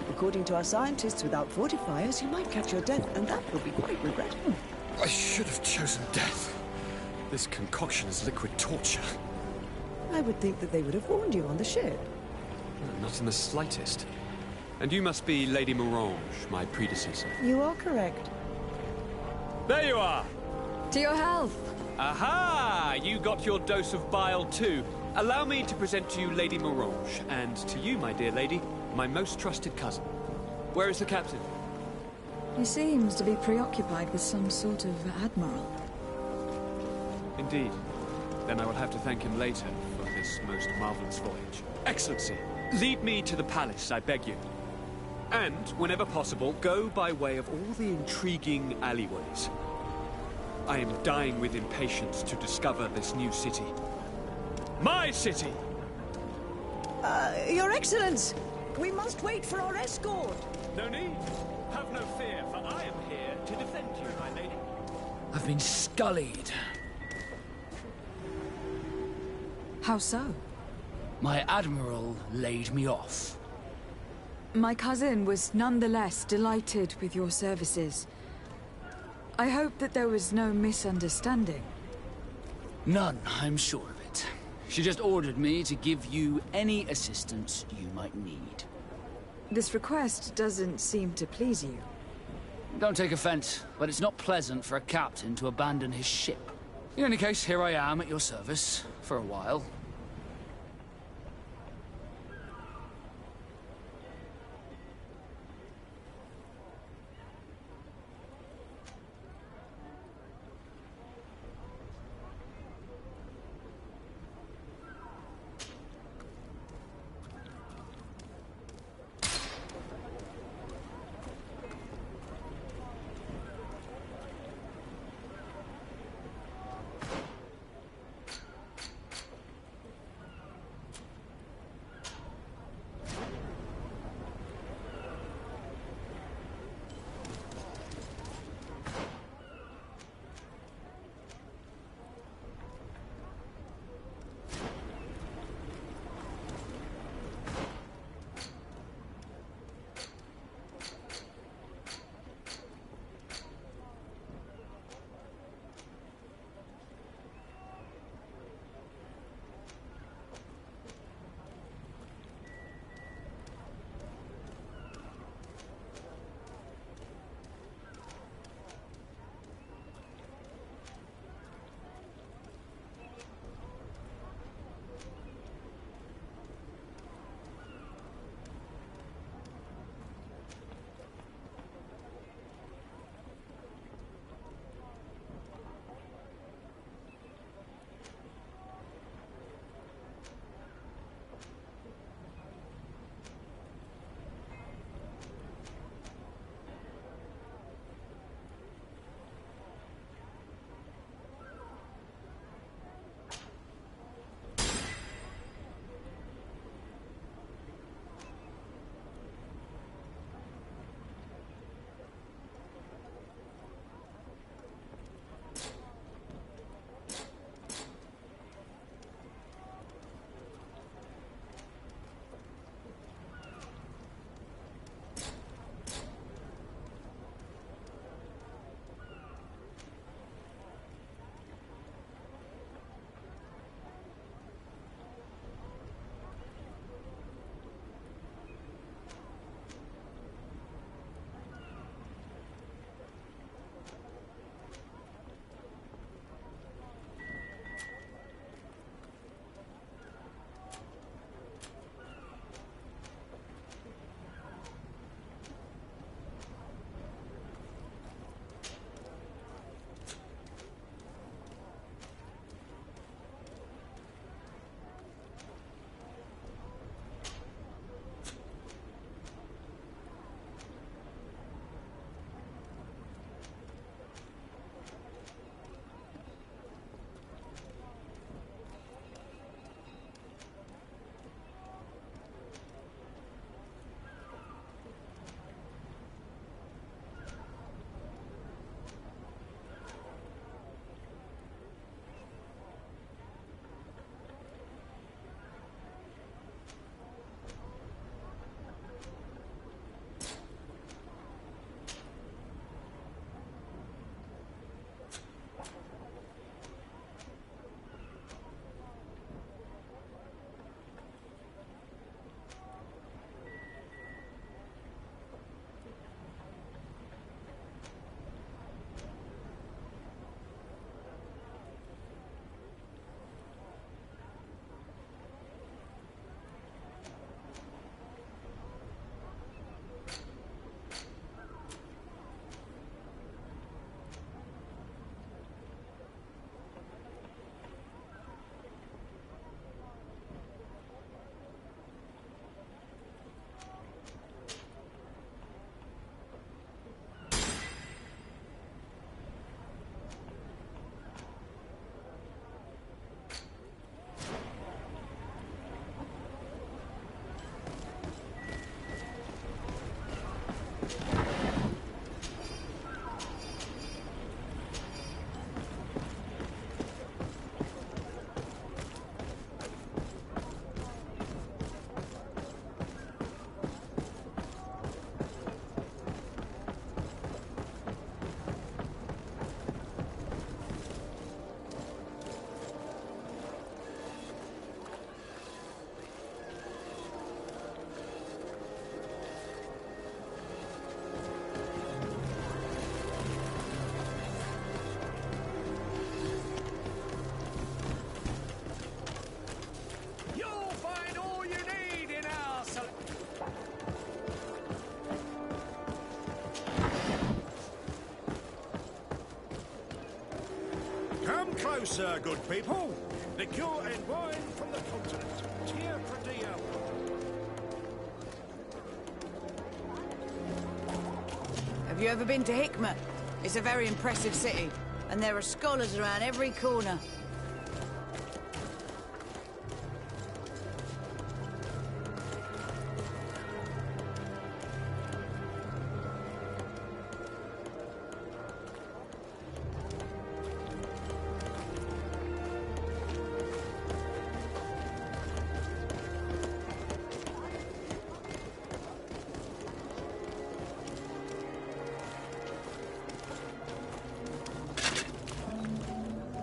According to our scientists, without fortifiers, you might catch your death, and that will be quite regrettable. I should have chosen death. This concoction is liquid torture. I would think that they would have warned you on the ship. Not in the slightest. And you must be Lady Morange, my predecessor. You are correct. There you are! To your health! Aha! You got your dose of bile too. Allow me to present to you Lady Morange, and to you, my dear lady, my most trusted cousin. Where is the captain? He seems to be preoccupied with some sort of admiral. Indeed. Then I will have to thank him later for this most marvelous voyage. Excellency, lead me to the palace, I beg you. And, whenever possible, go by way of all the intriguing alleyways. I am dying with impatience to discover this new city. My city! Your Excellence! We must wait for our escort! No need. Have no fear, for I am here to defend you, my lady. I've been scullied. How so? My admiral laid me off. My cousin was nonetheless delighted with your services. I hope that there was no misunderstanding. None, I'm sure of it. She just ordered me to give you any assistance you might need. This request doesn't seem to please you. Don't take offense, but it's not pleasant for a captain to abandon his ship. In any case, here I am at your service, for a while. Hello, sir, good people. Liqueur and wine from the continent. Tia Pradea. Have you ever been to Hikmet? It's a very impressive city, and there are scholars around every corner.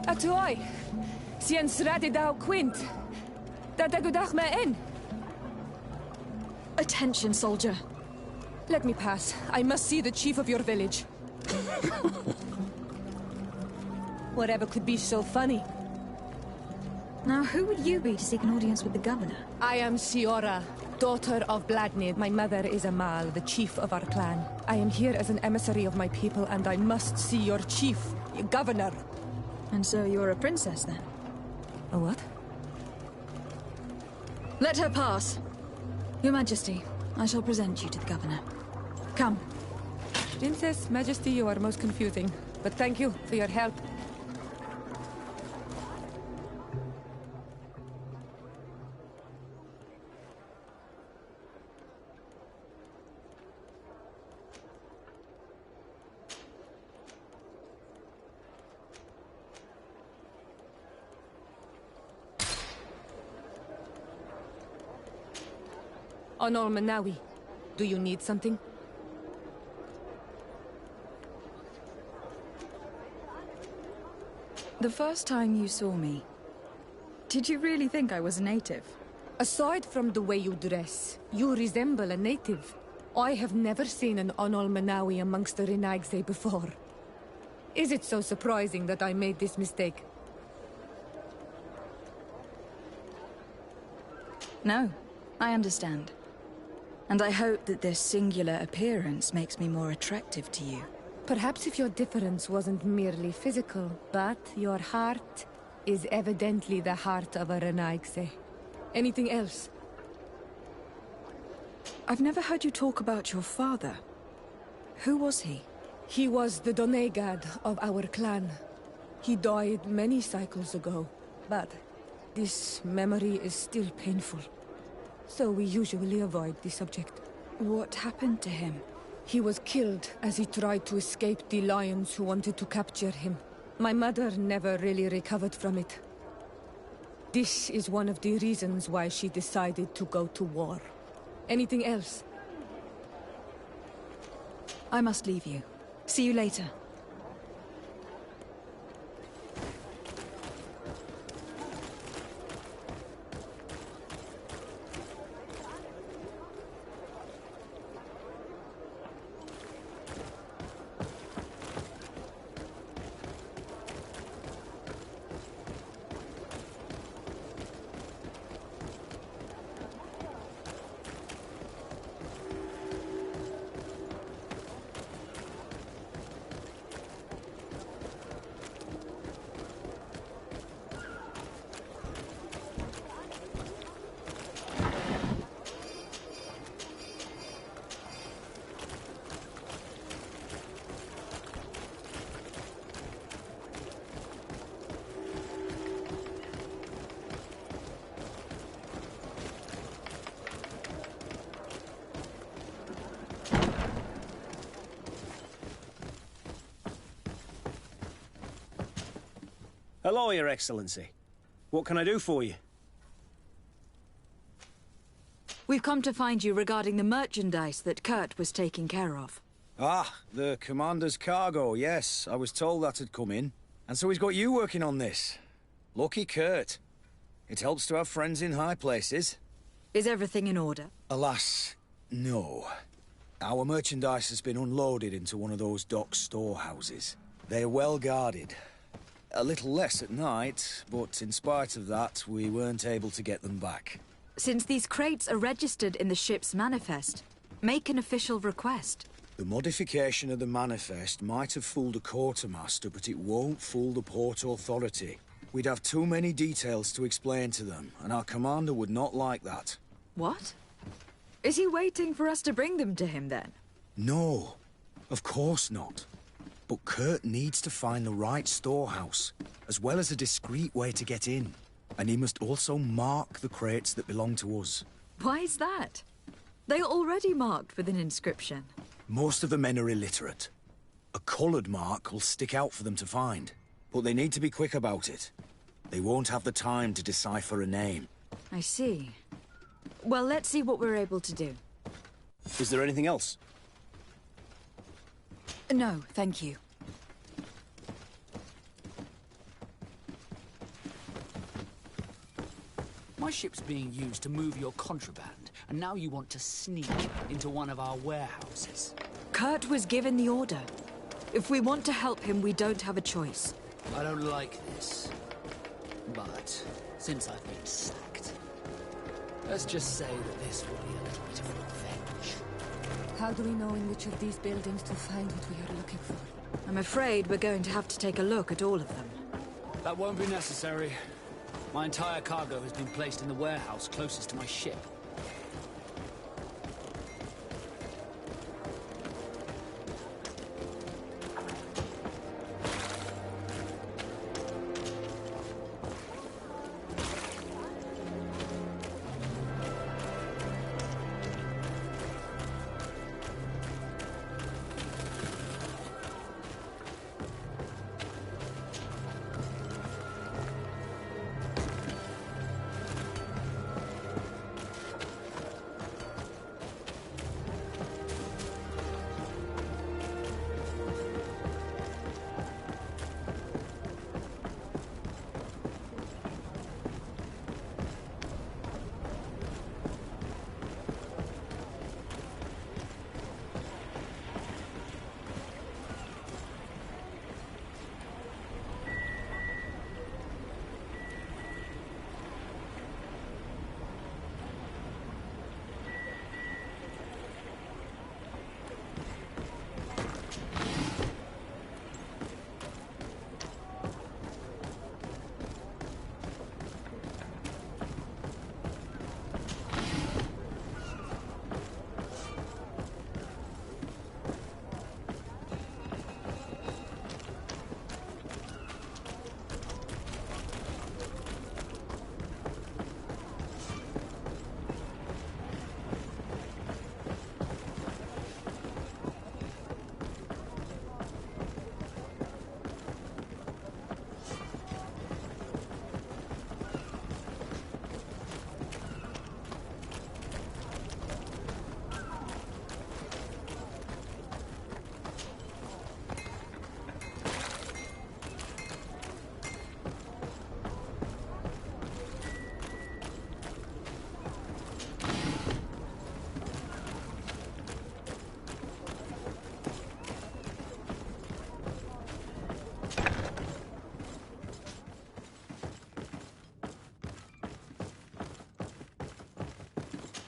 Atuoi, sien sradi dau quint. Dadagudach me in. Attention, soldier. Let me pass. I must see the chief of your village. Whatever could be so funny? Now, who would you be to seek an audience with the governor? I am Siora, daughter of Bladnid. My mother is Amal, the chief of our clan. I am here as an emissary of my people, and I must see your chief, your governor. And so you're a princess, then? A what? Let her pass. Your Majesty, I shall present you to the governor. Come. Princess, Majesty, you are most confusing. But thank you for your help. Honor Manawi, do you need something? The first time you saw me, did you really think I was a native? Aside from the way you dress, you resemble a native. I have never seen an Onol Manawi amongst the Renaigse before. Is it so surprising that I made this mistake? No, I understand. And I hope that this singular appearance makes me more attractive to you. Perhaps if your difference wasn't merely physical, but your heart is evidently the heart of a Renaigse. Anything else? I've never heard you talk about your father. Who was he? He was the Donegad of our clan. He died many cycles ago, but this memory is still painful. So we usually avoid the subject. What happened to him? He was killed as he tried to escape the lions who wanted to capture him. My mother never really recovered from it. This is one of the reasons why she decided to go to war. Anything else? I must leave you. See you later. Hello, Your Excellency. What can I do for you? We've come to find you regarding the merchandise that Kurt was taking care of. Ah, the commander's cargo, yes. I was told that had come in. And so he's got you working on this. Lucky Kurt. It helps to have friends in high places. Is everything in order? Alas, no. Our merchandise has been unloaded into one of those dock storehouses. They're well guarded. A little less at night, but in spite of that, we weren't able to get them back. Since these crates are registered in the ship's manifest, make an official request. The modification of the manifest might have fooled a quartermaster, but it won't fool the Port Authority. We'd have too many details to explain to them, and our commander would not like that. What? Is he waiting for us to bring them to him, then? No, of course not. But Kurt needs to find the right storehouse, as well as a discreet way to get in. And he must also mark the crates that belong to us. Why is that? They are already marked with an inscription. Most of the men are illiterate. A coloured mark will stick out for them to find. But they need to be quick about it. They won't have the time to decipher a name. I see. Well, let's see what we're able to do. Is there anything else? No, thank you. My ship's being used to move your contraband, and now you want to sneak into one of our warehouses. Kurt was given the order. If we want to help him, we don't have a choice. I don't like this. But since I've been sacked, let's just say that this will be a little bit of revenge. How do we know in which of these buildings to find what we are looking for? I'm afraid we're going to have to take a look at all of them. That won't be necessary. My entire cargo has been placed in the warehouse closest to my ship.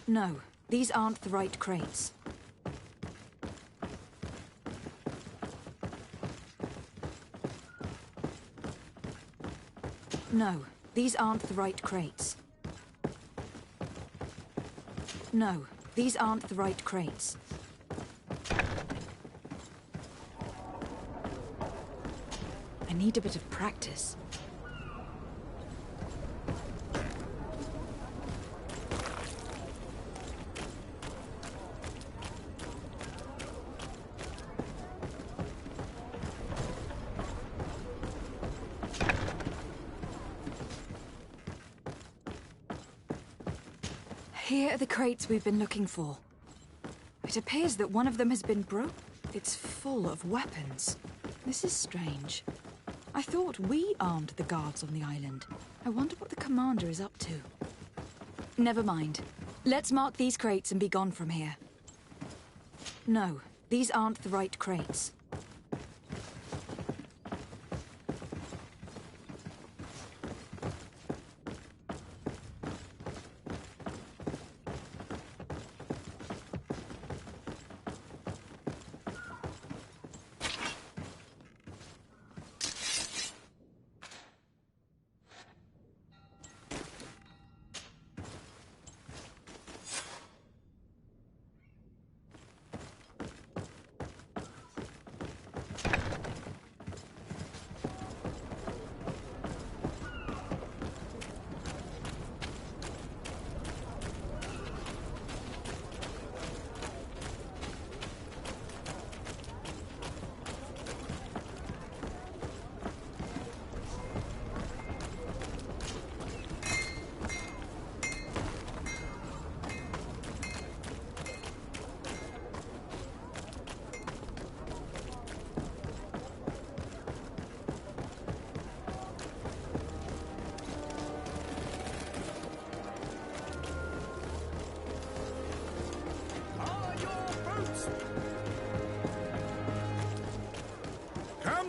No, these aren't the right crates. No, these aren't the right crates. No, these aren't the right crates. I need a bit of practice. Here are the crates we've been looking for. It appears that one of them has been broke. It's full of weapons. This is strange. I thought we armed the guards on the island. I wonder what the commander is up to. Never mind. Let's mark these crates and be gone from here. No, these aren't the right crates.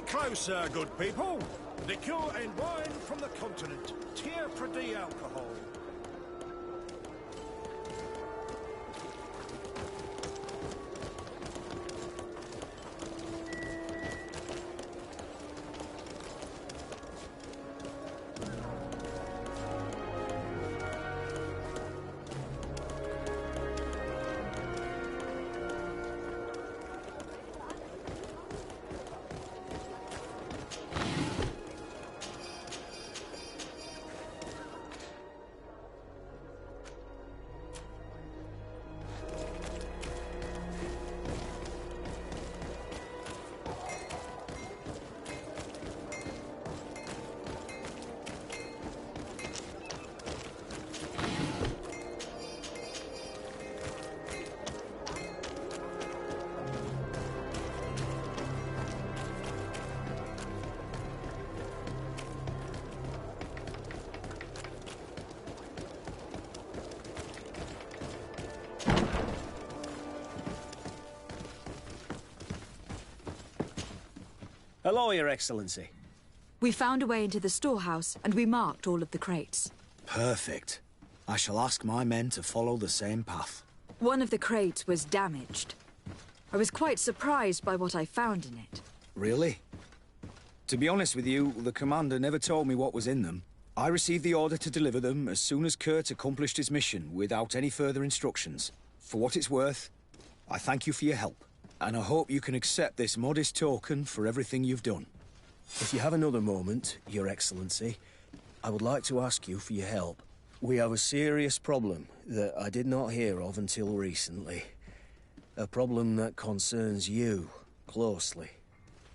closer, good people. Liquor and wine from the continent. Tier Pradi alcohol. Hello, Your Excellency. We found a way into the storehouse, and we marked all of the crates. Perfect. I shall ask my men to follow the same path. One of the crates was damaged. I was quite surprised by what I found in it. Really? To be honest with you, the commander never told me what was in them. I received the order to deliver them as soon as Kurt accomplished his mission without any further instructions. For what it's worth, I thank you for your help. And I hope you can accept this modest token for everything you've done. If you have another moment, Your Excellency, I would like to ask you for your help. We have a serious problem that I did not hear of until recently. A problem that concerns you closely.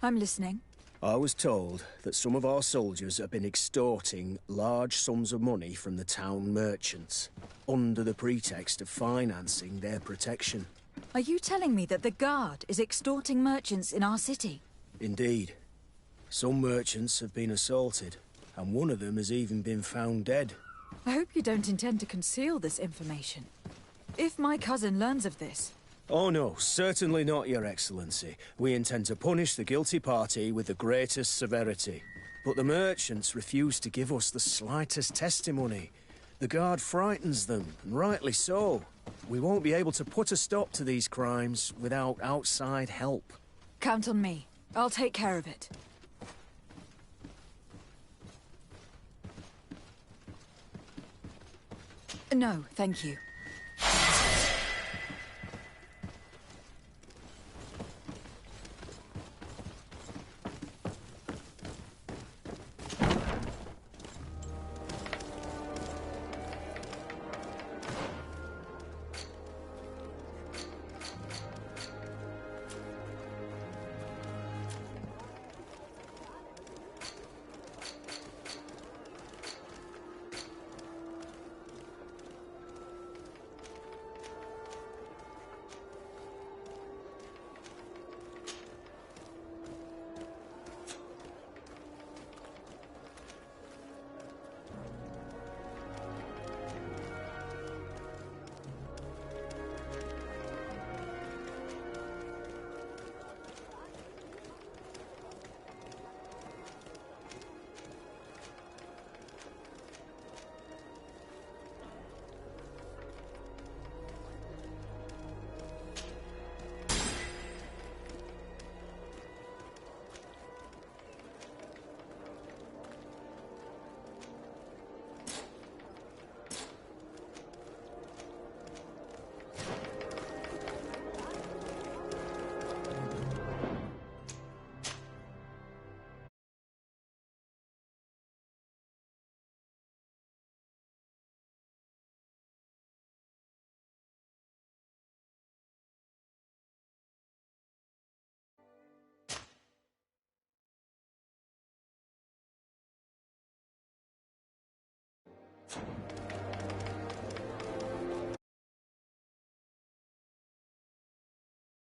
I'm listening. I was told that some of our soldiers have been extorting large sums of money from the town merchants, under the pretext of financing their protection. Are you telling me that the Guard is extorting merchants in our city? Indeed. Some merchants have been assaulted, and one of them has even been found dead. I hope you don't intend to conceal this information. If my cousin learns of this... Oh no, certainly not, Your Excellency. We intend to punish the guilty party with the greatest severity. But the merchants refuse to give us the slightest testimony. The Guard frightens them, and rightly so. We won't be able to put a stop to these crimes without outside help. Count on me. I'll take care of it. No, thank you.